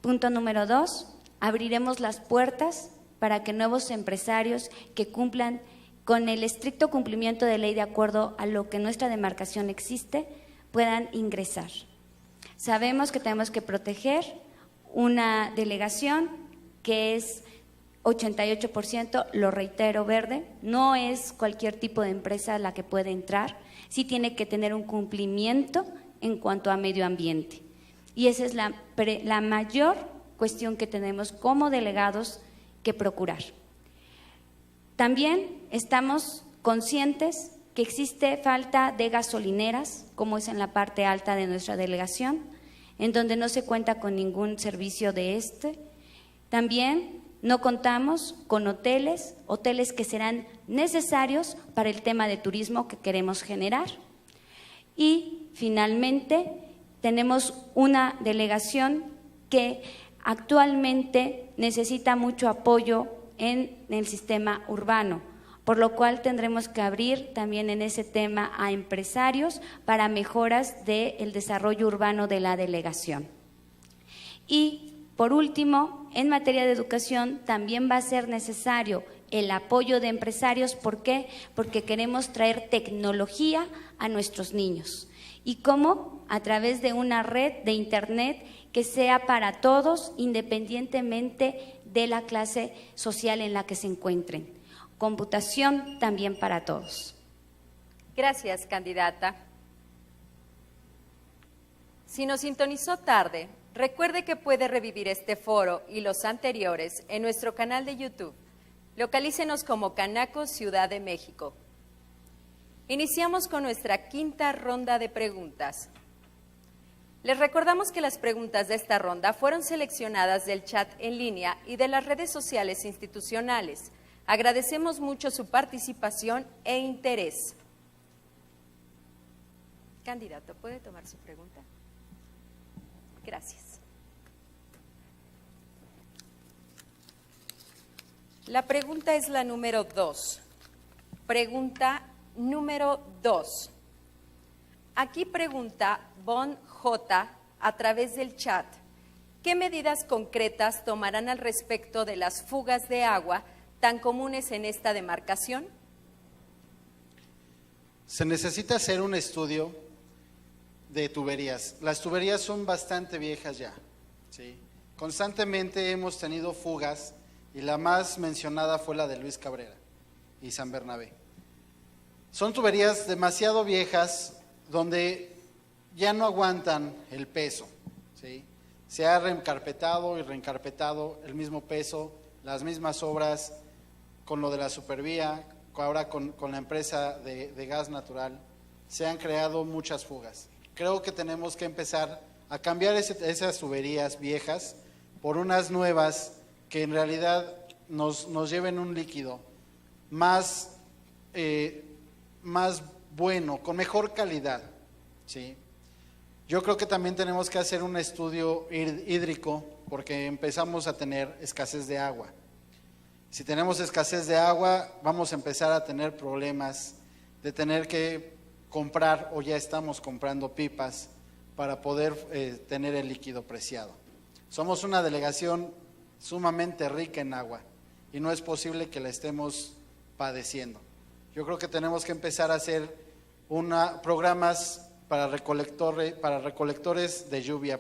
Punto número 2, abriremos las puertas para que nuevos empresarios que cumplan con el estricto cumplimiento de ley de acuerdo a lo que nuestra demarcación existe, puedan ingresar. Sabemos que tenemos que proteger una delegación que es 88%, lo reitero, verde, no es cualquier tipo de empresa la que puede entrar, sí tiene que tener un cumplimiento en cuanto a medio ambiente. Y esa es la mayor cuestión que tenemos como delegados que procurar. También estamos conscientes que existe falta de gasolineras, como es en la parte alta de nuestra delegación, en donde no se cuenta con ningún servicio de este. También no contamos con hoteles que serán necesarios para el tema de turismo que queremos generar. Y finalmente tenemos una delegación que actualmente necesita mucho apoyo en el sistema urbano, por lo cual tendremos que abrir también en ese tema a empresarios para mejoras del desarrollo urbano de la delegación. Y por último, en materia de educación también va a ser necesario el apoyo de empresarios. ¿Por qué? Porque queremos traer tecnología a nuestros niños. ¿Y cómo? A través de una red de internet que sea para todos, independientemente de la clase social en la que se encuentren. Computación también para todos. Gracias, candidata. Si nos sintonizó tarde, recuerde que puede revivir este foro y los anteriores en nuestro canal de YouTube. Localícenos como Canaco Ciudad de México. Iniciamos con nuestra quinta ronda de preguntas. Les recordamos que las preguntas de esta ronda fueron seleccionadas del chat en línea y de las redes sociales institucionales. Agradecemos mucho su participación e interés. Candidato, ¿puede tomar su pregunta? Gracias. La pregunta es la número 2. Pregunta número 2. Aquí pregunta Bon J a través del chat, ¿qué medidas concretas tomarán al respecto de las fugas de agua tan comunes en esta demarcación? Se necesita hacer un estudio de tuberías. Las tuberías son bastante viejas ya, ¿sí? Constantemente hemos tenido fugas y la más mencionada fue la de Luis Cabrera y San Bernabé. Son tuberías demasiado viejas donde ya no aguantan el peso, ¿sí? Se ha reencarpetado y reencarpetado el mismo peso, las mismas obras con lo de la supervía, ahora con la empresa de gas natural, se han creado muchas fugas. Creo que tenemos que empezar a cambiar esas tuberías viejas por unas nuevas que en realidad nos lleven un líquido más bueno, con mejor calidad, ¿sí? Yo creo que también tenemos que hacer un estudio hídrico porque empezamos a tener escasez de agua. Si tenemos escasez de agua, vamos a empezar a tener problemas de tener que comprar o ya estamos comprando pipas para poder tener el líquido preciado. Somos una delegación sumamente rica en agua y no es posible que la estemos padeciendo. Yo creo que tenemos que empezar a hacer programas para recolectores de lluvia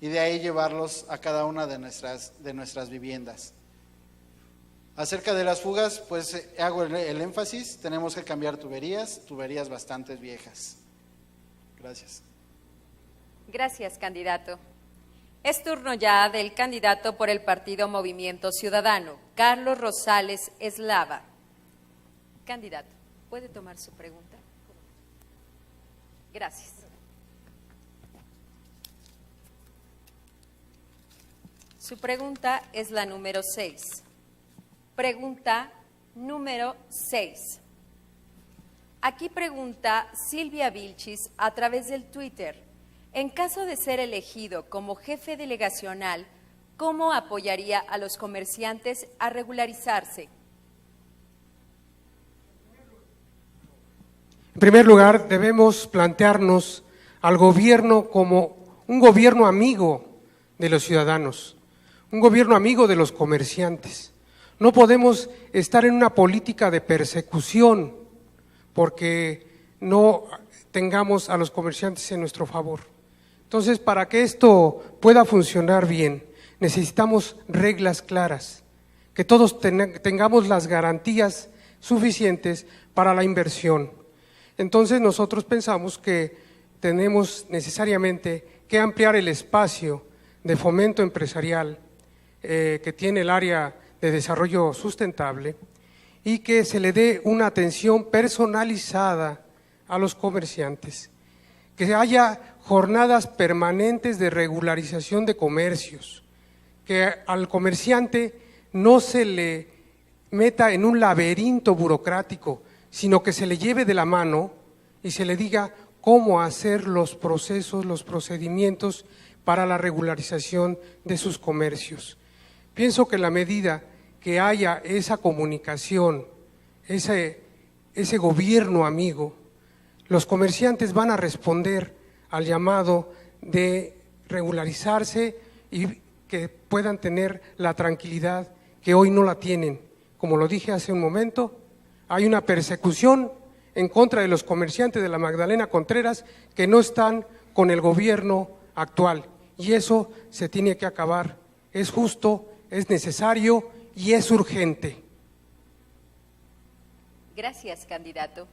y de ahí llevarlos a cada una de nuestras viviendas. Acerca de las fugas, pues hago el énfasis, tenemos que cambiar tuberías bastante viejas. Gracias. Gracias, candidato. Es turno ya del candidato por el partido Movimiento Ciudadano, Carlos Rosales Eslava. Candidato, ¿puede tomar su pregunta? Gracias. Su pregunta es la número 6. Pregunta número 6. Aquí pregunta Silvia Vilchis a través del Twitter. En caso de ser elegido como jefe delegacional, ¿cómo apoyaría a los comerciantes a regularizarse? En primer lugar, debemos plantearnos al gobierno como un gobierno amigo de los ciudadanos, un gobierno amigo de los comerciantes. No podemos estar en una política de persecución porque no tengamos a los comerciantes en nuestro favor. Entonces, para que esto pueda funcionar bien, necesitamos reglas claras, que todos tengamos las garantías suficientes para la inversión. Entonces, nosotros pensamos que tenemos necesariamente que ampliar el espacio de fomento empresarial que tiene el área de desarrollo sustentable y que se le dé una atención personalizada a los comerciantes, que haya jornadas permanentes de regularización de comercios, que al comerciante no se le meta en un laberinto burocrático, sino que se le lleve de la mano y se le diga cómo hacer los procesos, los procedimientos para la regularización de sus comercios. Pienso que en la medida que haya esa comunicación, ese gobierno amigo, los comerciantes van a responder al llamado de regularizarse y que puedan tener la tranquilidad que hoy no la tienen. Como lo dije hace un momento, hay una persecución en contra de los comerciantes de la Magdalena Contreras que no están con el gobierno actual y eso se tiene que acabar. Es justo, es necesario y es urgente. Gracias, candidato.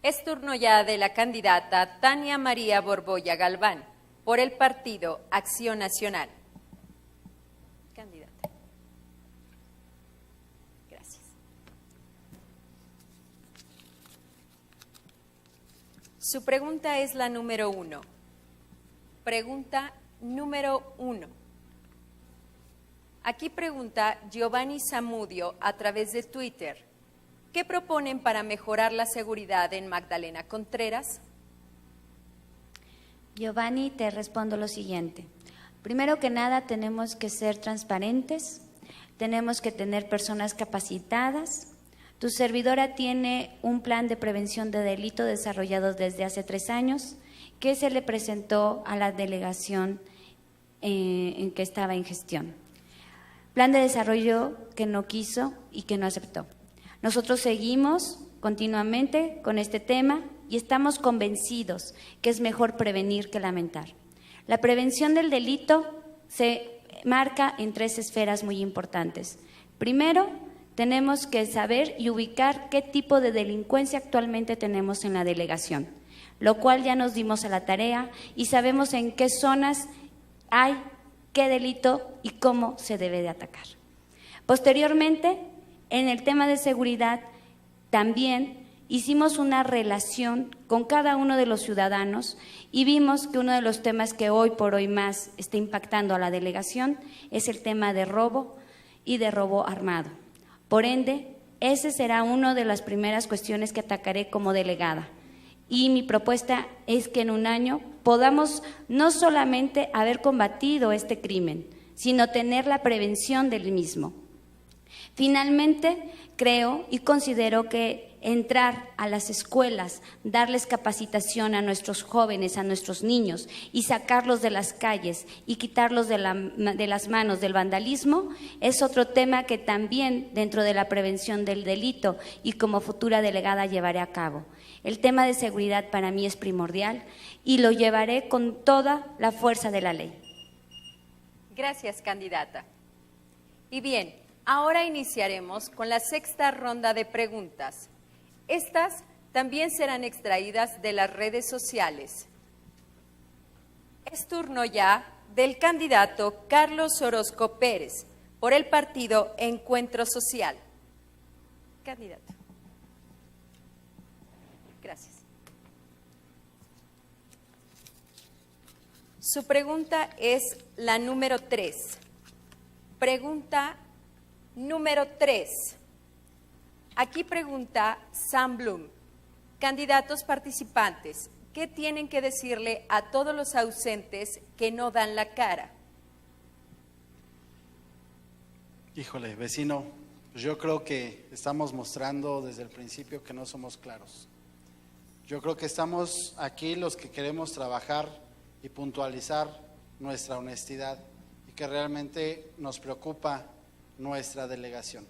Es turno ya de la candidata Tania María Borbolla Galván, por el partido Acción Nacional. Candidata. Gracias. Su pregunta es la número 1. Pregunta número 1. Aquí pregunta Giovanni Zamudio a través de Twitter. ¿Qué proponen para mejorar la seguridad en Magdalena Contreras? Giovanni, te respondo lo siguiente. Primero que nada, tenemos que ser transparentes, tenemos que tener personas capacitadas. Tu servidora tiene un plan de prevención de delito desarrollado desde hace 3 años que se le presentó a la delegación en que estaba en gestión. Plan de desarrollo que no quiso y que no aceptó. Nosotros seguimos continuamente con este tema y estamos convencidos que es mejor prevenir que lamentar. La prevención del delito se marca en 3 esferas muy importantes. Primero, tenemos que saber y ubicar qué tipo de delincuencia actualmente tenemos en la delegación, lo cual ya nos dimos a la tarea y sabemos en qué zonas hay qué delito y cómo se debe de atacar. Posteriormente, en el tema de seguridad, también hicimos una relación con cada uno de los ciudadanos y vimos que uno de los temas que hoy por hoy más está impactando a la delegación es el tema de robo y de robo armado. Por ende, ese será una de las primeras cuestiones que atacaré como delegada. Y mi propuesta es que en un año podamos no solamente haber combatido este crimen, sino tener la prevención del mismo. Finalmente, creo y considero que entrar a las escuelas, darles capacitación a nuestros jóvenes, a nuestros niños y sacarlos de las calles y quitarlos de las manos del vandalismo es otro tema que también dentro de la prevención del delito y como futura delegada llevaré a cabo. El tema de seguridad para mí es primordial y lo llevaré con toda la fuerza de la ley. Gracias, candidata. Y bien, ahora iniciaremos con la 6ª ronda de preguntas. Estas también serán extraídas de las redes sociales. Es turno ya del candidato Carlos Orozco Pérez, por el partido Encuentro Social. Candidato. Gracias. Su pregunta es la número 3. Pregunta número 3. Aquí pregunta Sam Bloom. Candidatos participantes, ¿qué tienen que decirle a todos los ausentes que no dan la cara? Híjole, vecino, pues yo creo que estamos mostrando desde el principio que no somos claros. Yo creo que estamos aquí los que queremos trabajar y puntualizar nuestra honestidad y que realmente nos preocupa nuestra delegación.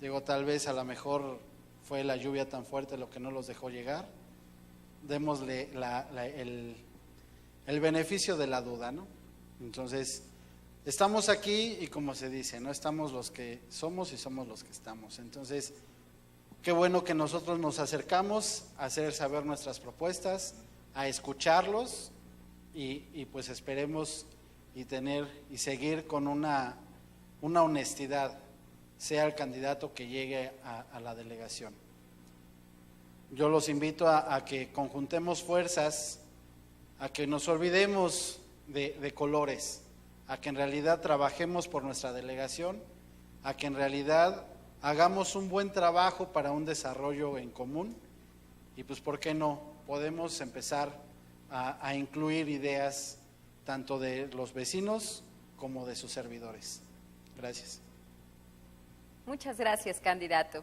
Digo, tal vez a lo mejor fue la lluvia tan fuerte lo que no los dejó llegar. Démosle el beneficio de la duda, ¿no? Entonces, estamos aquí y como se dice, no estamos los que somos y somos los que estamos. Entonces, qué bueno que nosotros nos acercamos a hacer saber nuestras propuestas, a escucharlos y pues esperemos y tener y seguir con una honestidad, sea el candidato que llegue a la delegación. Yo los invito a que conjuntemos fuerzas, a que nos olvidemos de colores, a que en realidad trabajemos por nuestra delegación, a que en realidad hagamos un buen trabajo para un desarrollo en común y pues ¿por qué no? Podemos empezar a incluir ideas tanto de los vecinos como de sus servidores. Gracias. Muchas gracias, candidato.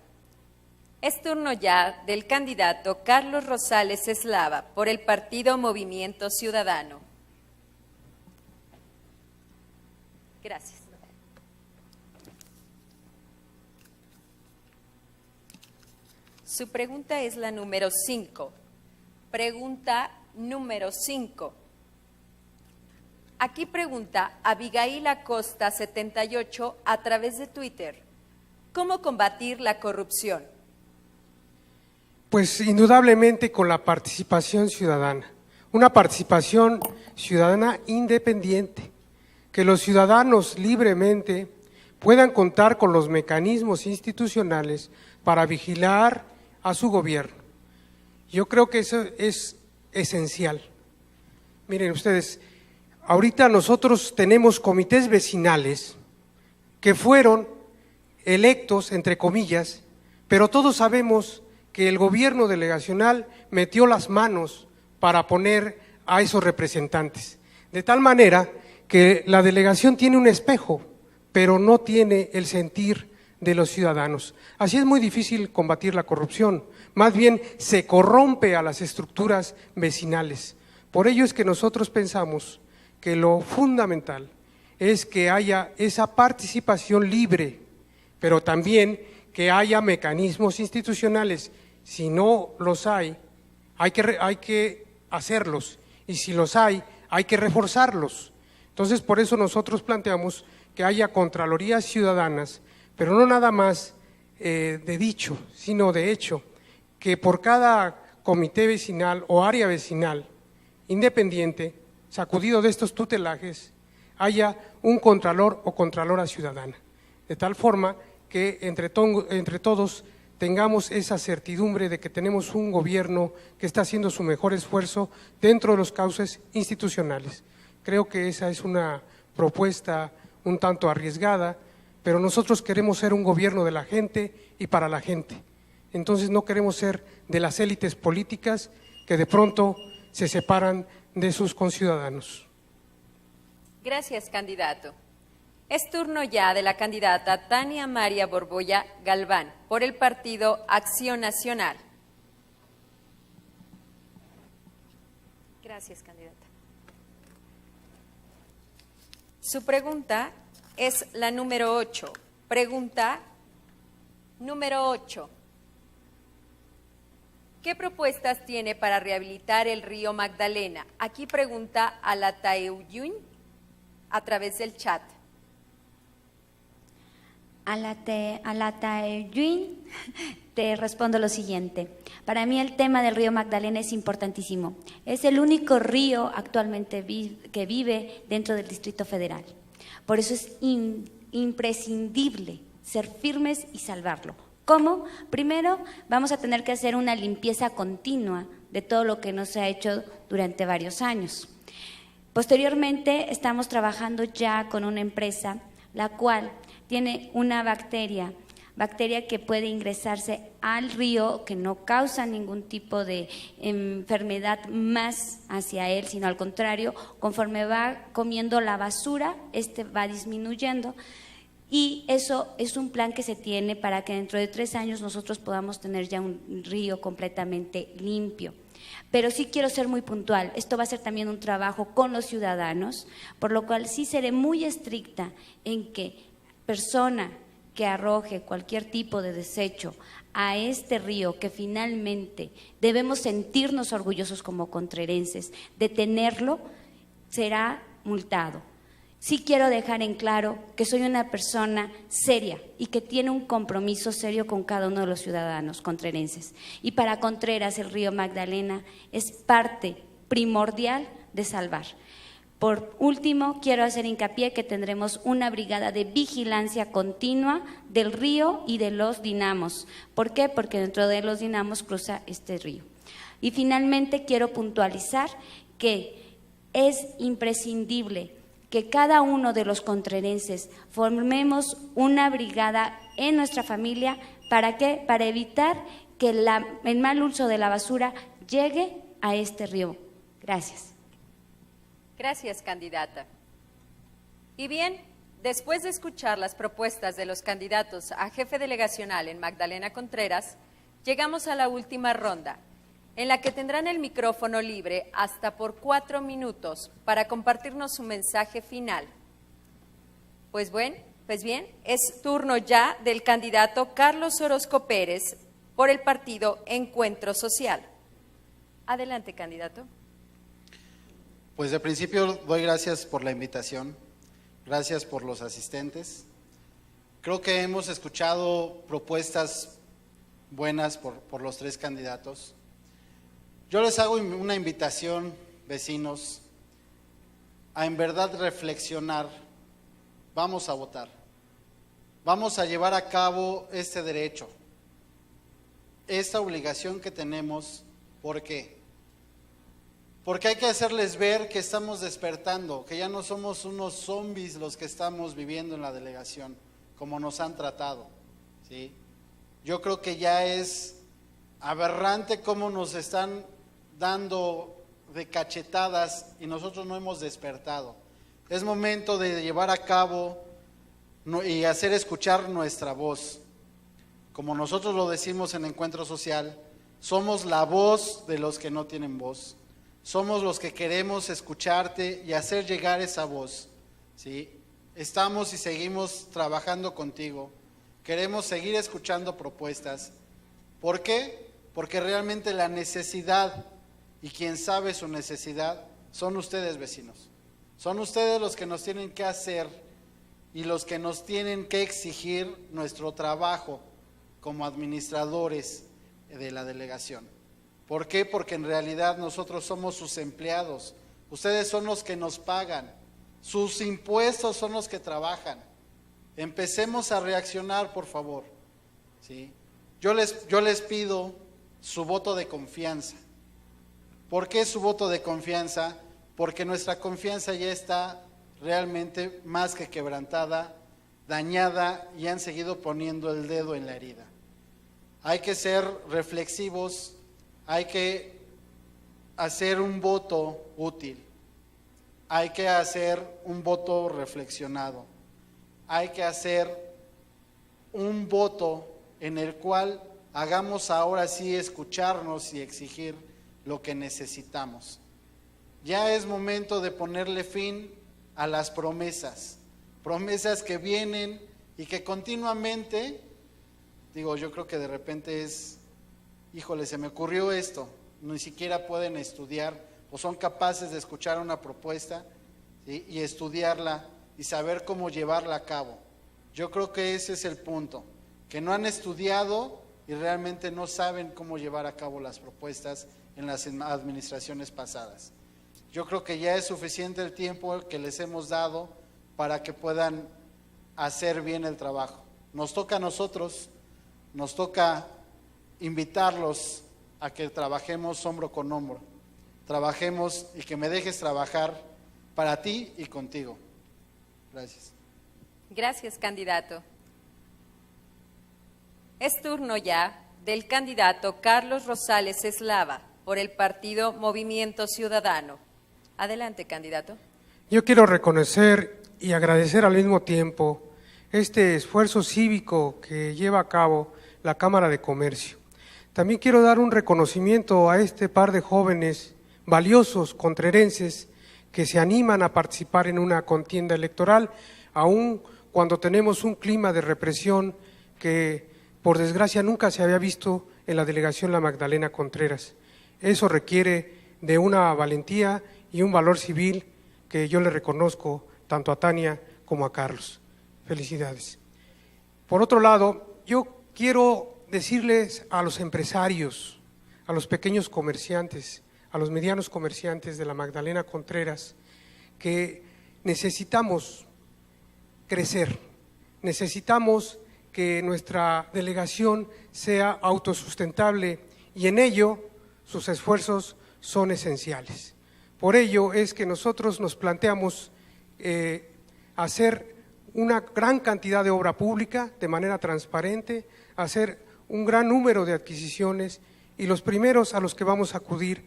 Es turno ya del candidato Carlos Rosales Eslava por el partido Movimiento Ciudadano. Gracias. Su pregunta es la número 5. Pregunta número 5. Aquí pregunta Abigail Acosta 78 a través de Twitter. ¿Cómo combatir la corrupción? Pues indudablemente con la participación ciudadana, una participación ciudadana independiente, que los ciudadanos libremente puedan contar con los mecanismos institucionales para vigilar a su gobierno. Yo creo que eso es esencial. Miren ustedes, ahorita nosotros tenemos comités vecinales que fueron electos, entre comillas, pero todos sabemos que el gobierno delegacional metió las manos para poner a esos representantes, de tal manera que la delegación tiene un espejo, pero no tiene el sentir de los ciudadanos. Así es muy difícil combatir la corrupción, más bien se corrompe a las estructuras vecinales. Por ello es que nosotros pensamos que lo fundamental es que haya esa participación libre, pero también que haya mecanismos institucionales. Si no los hay que hacerlos, y si los hay que reforzarlos. Entonces, por eso nosotros planteamos que haya contralorías ciudadanas, pero no nada más de dicho, sino de hecho, que por cada comité vecinal o área vecinal independiente, sacudido de estos tutelajes, haya un contralor o contralora ciudadana, de tal forma que entre todos tengamos esa certidumbre de que tenemos un gobierno que está haciendo su mejor esfuerzo dentro de los cauces institucionales. Creo que esa es una propuesta un tanto arriesgada, pero nosotros queremos ser un gobierno de la gente y para la gente. Entonces no queremos ser de las élites políticas que de pronto se separan de sus conciudadanos. Gracias, candidato. Es turno ya de la candidata Tania María Borbolla Galván por el partido Acción Nacional. Gracias, candidata. Su pregunta es la número 8. Pregunta número 8. ¿Qué propuestas tiene para rehabilitar el río Magdalena? Aquí pregunta Alataeuyun a través del chat. Alataeuyun, te respondo lo siguiente. Para mí el tema del río Magdalena es importantísimo. Es el único río actualmente que vive dentro del Distrito Federal. Por eso es imprescindible ser firmes y salvarlo. ¿Cómo? Primero vamos a tener que hacer una limpieza continua de todo lo que no se ha hecho durante varios años. Posteriormente estamos trabajando ya con una empresa la cual tiene una bacteria que puede ingresarse al río, que no causa ningún tipo de enfermedad más hacia él, sino al contrario, conforme va comiendo la basura, va disminuyendo y eso es un plan que se tiene para que dentro de 3 años nosotros podamos tener ya un río completamente limpio. Pero sí quiero ser muy puntual, esto va a ser también un trabajo con los ciudadanos, por lo cual sí seré muy estricta en que persona que arroje cualquier tipo de desecho a este río, que finalmente debemos sentirnos orgullosos como contrerenses de tenerlo, será multado. Sí quiero dejar en claro que soy una persona seria y que tiene un compromiso serio con cada uno de los ciudadanos contrerenses. Y para Contreras el río Magdalena es parte primordial de salvar. Por último, quiero hacer hincapié que tendremos una brigada de vigilancia continua del río y de los dinamos. ¿Por qué? Porque dentro de los dinamos cruza este río. Y finalmente quiero puntualizar que es imprescindible que cada uno de los contrerenses formemos una brigada en nuestra familia. ¿Para qué? Para evitar que el mal uso de la basura llegue a este río. Gracias. Gracias, candidata. Y bien, después de escuchar las propuestas de los candidatos a jefe delegacional en Magdalena Contreras, llegamos a la última ronda, en la que tendrán el micrófono libre hasta por 4 minutos para compartirnos su mensaje final. Pues bien, es turno ya del candidato Carlos Orozco Pérez por el partido Encuentro Social. Adelante, candidato. Pues de principio doy gracias por la invitación, gracias por los asistentes. Creo que hemos escuchado propuestas buenas por los 3 candidatos. Yo les hago una invitación, vecinos, a en verdad reflexionar. Vamos a votar, vamos a llevar a cabo este derecho, esta obligación que tenemos. ¿Por qué? Porque hay que hacerles ver que estamos despertando, que ya no somos unos zombies los que estamos viviendo en la delegación, como nos han tratado, ¿sí? Yo creo que ya es aberrante cómo nos están dando de cachetadas y nosotros no hemos despertado. Es momento de llevar a cabo y hacer escuchar nuestra voz. Como nosotros lo decimos en Encuentro Social, somos la voz de los que no tienen voz. Somos los que queremos escucharte y hacer llegar esa voz, ¿sí? Estamos y seguimos trabajando contigo. Queremos seguir escuchando propuestas. ¿Por qué? Porque realmente la necesidad y quien sabe su necesidad son ustedes, vecinos. Son ustedes los que nos tienen que hacer y los que nos tienen que exigir nuestro trabajo como administradores de la delegación. ¿Por qué? Porque en realidad nosotros somos sus empleados. Ustedes son los que nos pagan. Sus impuestos son los que trabajan. Empecemos a reaccionar, por favor, ¿sí? Yo les pido su voto de confianza. ¿Por qué su voto de confianza? Porque nuestra confianza ya está realmente más que quebrantada, dañada, y han seguido poniendo el dedo en la herida. Hay que ser reflexivos, hay que hacer un voto útil, hay que hacer un voto reflexionado, hay que hacer un voto en el cual hagamos ahora sí escucharnos y exigir lo que necesitamos. Ya es momento de ponerle fin a las promesas que vienen y que continuamente, yo creo que de repente es, híjole, se me ocurrió esto, ni siquiera pueden estudiar o son capaces de escuchar una propuesta, ¿sí? Y estudiarla y saber cómo llevarla a cabo. Yo creo que ese es el punto, que no han estudiado y realmente no saben cómo llevar a cabo las propuestas en las administraciones pasadas. Yo creo que ya es suficiente el tiempo que les hemos dado para que puedan hacer bien el trabajo. Nos toca a nosotros, nos toca invitarlos a que trabajemos hombro con hombro, trabajemos y que me dejes trabajar para ti y contigo. Gracias. Gracias, candidato. Es turno ya del candidato Carlos Rosales Eslava por el partido Movimiento Ciudadano. Adelante, candidato. Yo quiero reconocer y agradecer al mismo tiempo este esfuerzo cívico que lleva a cabo la Cámara de Comercio. También quiero dar un reconocimiento a este par de jóvenes valiosos contrerenses que se animan a participar en una contienda electoral, aun cuando tenemos un clima de represión que, por desgracia, nunca se había visto en la delegación La Magdalena Contreras. Eso requiere de una valentía y un valor civil que yo le reconozco tanto a Tania como a Carlos. Felicidades. Por otro lado, yo quiero decirles a los empresarios, a los pequeños comerciantes, a los medianos comerciantes de La Magdalena Contreras, que necesitamos crecer, necesitamos que nuestra delegación sea autosustentable y en ello sus esfuerzos son esenciales. Por ello es que nosotros nos planteamos hacer una gran cantidad de obra pública de manera transparente, hacer un gran número de adquisiciones y los primeros a los que vamos a acudir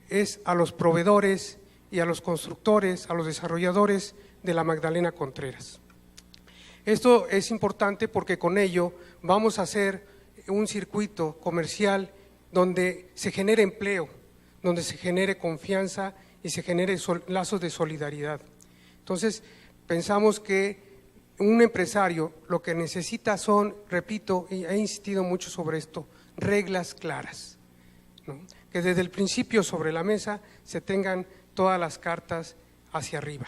es a los proveedores y a los constructores, a los desarrolladores de La Magdalena Contreras. Esto es importante porque con ello vamos a hacer un circuito comercial donde se genere empleo, donde se genere confianza y se genere lazos de solidaridad. Entonces, pensamos que un empresario lo que necesita son, repito, y he insistido mucho sobre esto, reglas claras, ¿no? Que desde el principio sobre la mesa se tengan todas las cartas hacia arriba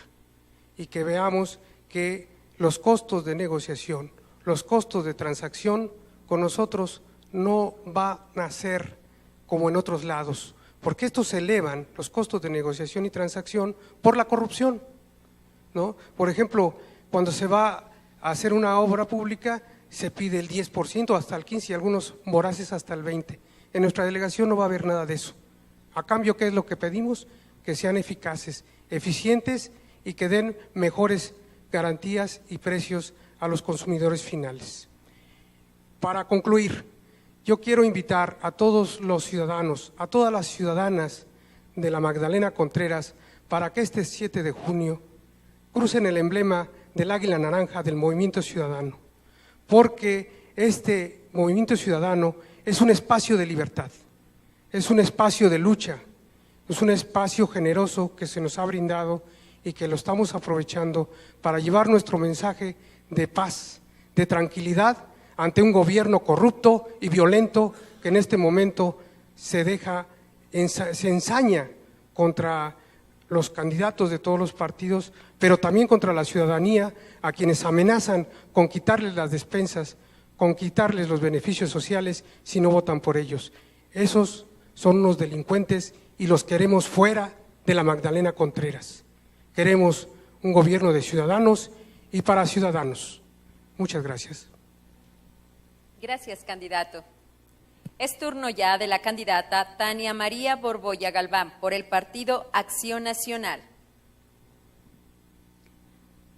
y que veamos que los costos de negociación, los costos de transacción con nosotros no van a ser como en otros lados, porque estos se elevan, los costos de negociación y transacción, por la corrupción, ¿no? Por ejemplo, cuando se va a hacer una obra pública se pide el 10%, hasta el 15% y algunos voraces hasta el 20%. En nuestra delegación no va a haber nada de eso. A cambio, ¿qué es lo que pedimos? Que sean eficaces, eficientes y que den mejores garantías y precios a los consumidores finales. Para concluir, yo quiero invitar a todos los ciudadanos, a todas las ciudadanas de La Magdalena Contreras para que este 7 de junio crucen el emblema del águila naranja del Movimiento Ciudadano, porque este Movimiento Ciudadano es un espacio de libertad, es un espacio de lucha, es un espacio generoso que se nos ha brindado y que lo estamos aprovechando para llevar nuestro mensaje de paz, de tranquilidad ante un gobierno corrupto y violento que en este momento se ensaña contra los candidatos de todos los partidos, pero también contra la ciudadanía, a quienes amenazan con quitarles las despensas, con quitarles los beneficios sociales si no votan por ellos. Esos son unos delincuentes y los queremos fuera de La Magdalena Contreras. Queremos un gobierno de ciudadanos y para ciudadanos. Muchas gracias. Gracias, candidato. Es turno ya de la candidata Tania María Borbolla Galván por el Partido Acción Nacional.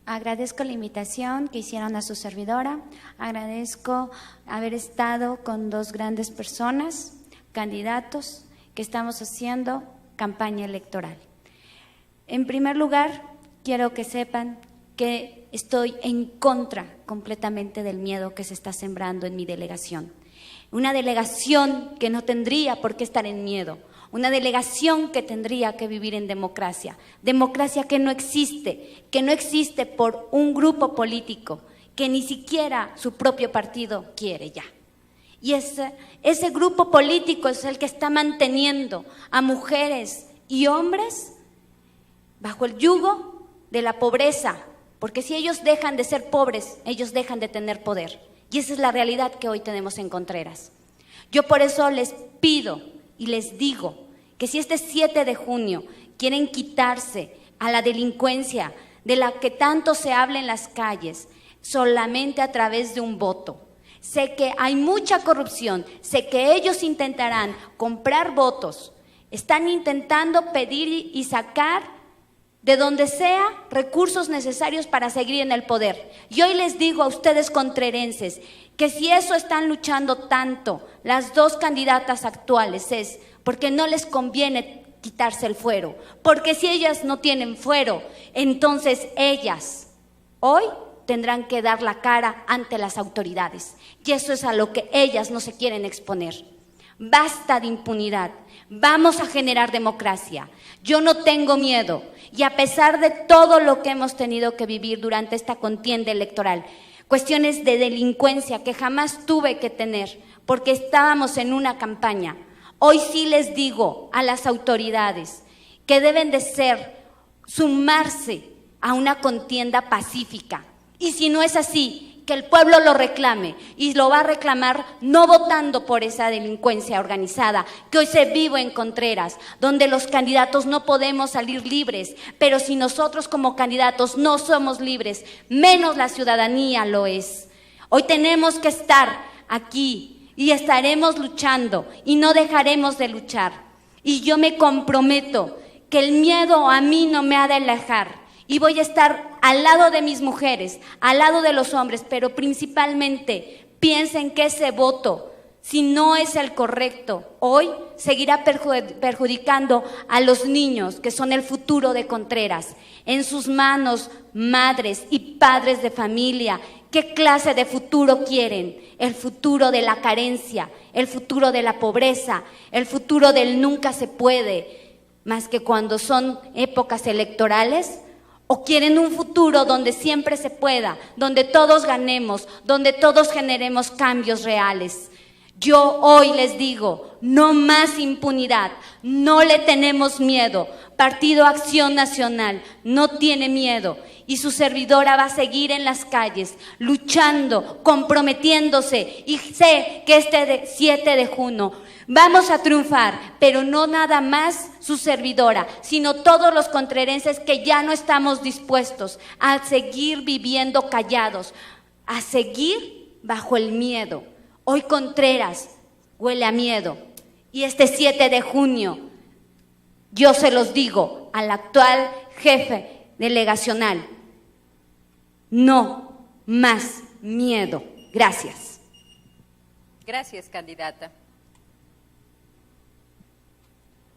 Agradezco la invitación que hicieron a su servidora, agradezco haber estado con dos grandes personas, candidatos, que estamos haciendo campaña electoral. En primer lugar, quiero que sepan que estoy en contra completamente del miedo que se está sembrando en mi delegación. Una delegación que no tendría por qué estar en miedo, una delegación que tendría que vivir en democracia, democracia que no existe por un grupo político que ni siquiera su propio partido quiere ya. Y ese grupo político es el que está manteniendo a mujeres y hombres bajo el yugo de la pobreza, porque si ellos dejan de ser pobres, ellos dejan de tener poder. Y esa es la realidad que hoy tenemos en Contreras. Yo por eso les pido y les digo que si este 7 de junio quieren quitarse a la delincuencia de la que tanto se habla en las calles, solamente a través de un voto. Sé que hay mucha corrupción, sé que ellos intentarán comprar votos, están intentando pedir y sacar de donde sea recursos necesarios para seguir en el poder. Y hoy les digo a ustedes contrerenses que si eso están luchando tanto las dos candidatas actuales es porque no les conviene quitarse el fuero, porque si ellas no tienen fuero, entonces ellas hoy tendrán que dar la cara ante las autoridades. Y eso es a lo que ellas no se quieren exponer. Basta de impunidad. Vamos a generar democracia. Yo no tengo miedo. Y a pesar de todo lo que hemos tenido que vivir durante esta contienda electoral, cuestiones de delincuencia que jamás tuve que tener, porque estábamos en una campaña, hoy sí les digo a las autoridades que deben de sumarse a una contienda pacífica. Y si no es así, que el pueblo lo reclame, y lo va a reclamar no votando por esa delincuencia organizada que hoy se vive en Contreras, donde los candidatos no podemos salir libres, pero si nosotros como candidatos no somos libres, menos la ciudadanía lo es. Hoy tenemos que estar aquí y estaremos luchando y no dejaremos de luchar. Y yo me comprometo que el miedo a mí no me ha de alejar. Y voy a estar al lado de mis mujeres, al lado de los hombres, pero principalmente piensen que ese voto, si no es el correcto, hoy seguirá perjudicando a los niños que son el futuro de Contreras. En sus manos, madres y padres de familia, ¿qué clase de futuro quieren? El futuro de la carencia, el futuro de la pobreza, el futuro del nunca se puede, más que cuando son épocas electorales. ¿O quieren un futuro donde siempre se pueda, donde todos ganemos, donde todos generemos cambios reales? Yo hoy les digo, no más impunidad, no le tenemos miedo. Partido Acción Nacional no tiene miedo y su servidora va a seguir en las calles, luchando, comprometiéndose, y sé que este 7 de junio vamos a triunfar, pero no nada más su servidora, sino todos los contrerenses que ya no estamos dispuestos a seguir viviendo callados, a seguir bajo el miedo. Hoy Contreras huele a miedo y este 7 de junio, yo se los digo al actual jefe delegacional, no más miedo. Gracias. Gracias, candidata.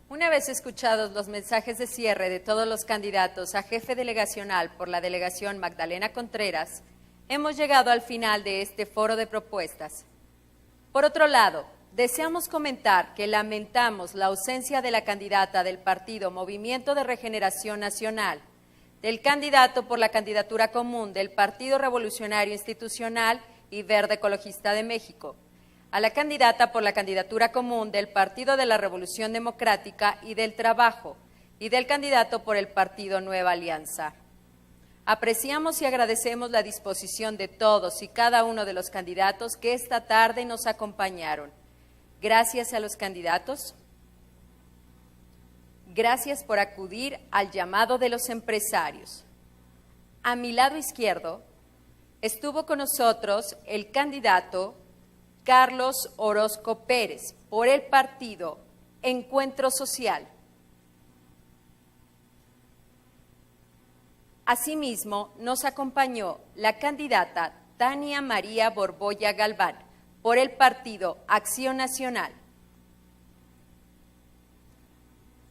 Una vez escuchados los mensajes de cierre de todos los candidatos a jefe delegacional por la delegación Magdalena Contreras, hemos llegado al final de este foro de propuestas. Por otro lado, deseamos comentar que lamentamos la ausencia de la candidata del partido Movimiento de Regeneración Nacional, del candidato por la candidatura común del Partido Revolucionario Institucional y Verde Ecologista de México, a la candidata por la candidatura común del Partido de la Revolución Democrática y del Trabajo y del candidato por el Partido Nueva Alianza. Apreciamos y agradecemos la disposición de todos y cada uno de los candidatos que esta tarde nos acompañaron. Gracias a los candidatos. Gracias por acudir al llamado de los empresarios. A mi lado izquierdo estuvo con nosotros el candidato Carlos Orozco Pérez por el partido Encuentro Social. Asimismo, nos acompañó la candidata Tania María Borbolla Galván por el partido Acción Nacional.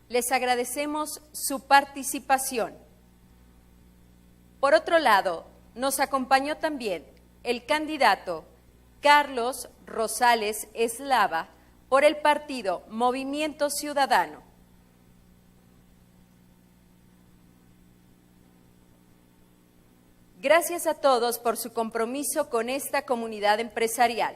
Les agradecemos su participación. Por otro lado, nos acompañó también el candidato Carlos Rosales Eslava por el partido Movimiento Ciudadano. Gracias a todos por su compromiso con esta comunidad empresarial.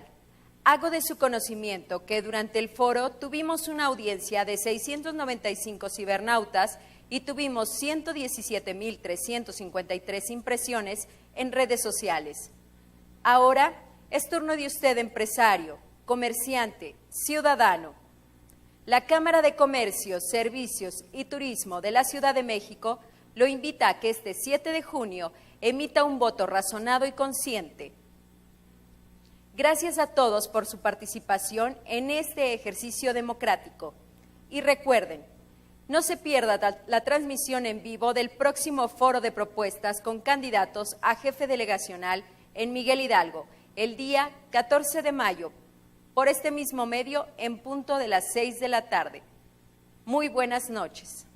Hago de su conocimiento que durante el foro tuvimos una audiencia de 695 cibernautas y tuvimos 117.353 impresiones en redes sociales. Ahora es turno de usted, empresario, comerciante, ciudadano. La Cámara de Comercio, Servicios y Turismo de la Ciudad de México lo invita a que este 7 de junio emita un voto razonado y consciente. Gracias a todos por su participación en este ejercicio democrático. Y recuerden, no se pierda la transmisión en vivo del próximo foro de propuestas con candidatos a jefe delegacional en Miguel Hidalgo, el día 14 de mayo, por este mismo medio en punto de las 6 de la tarde. Muy buenas noches.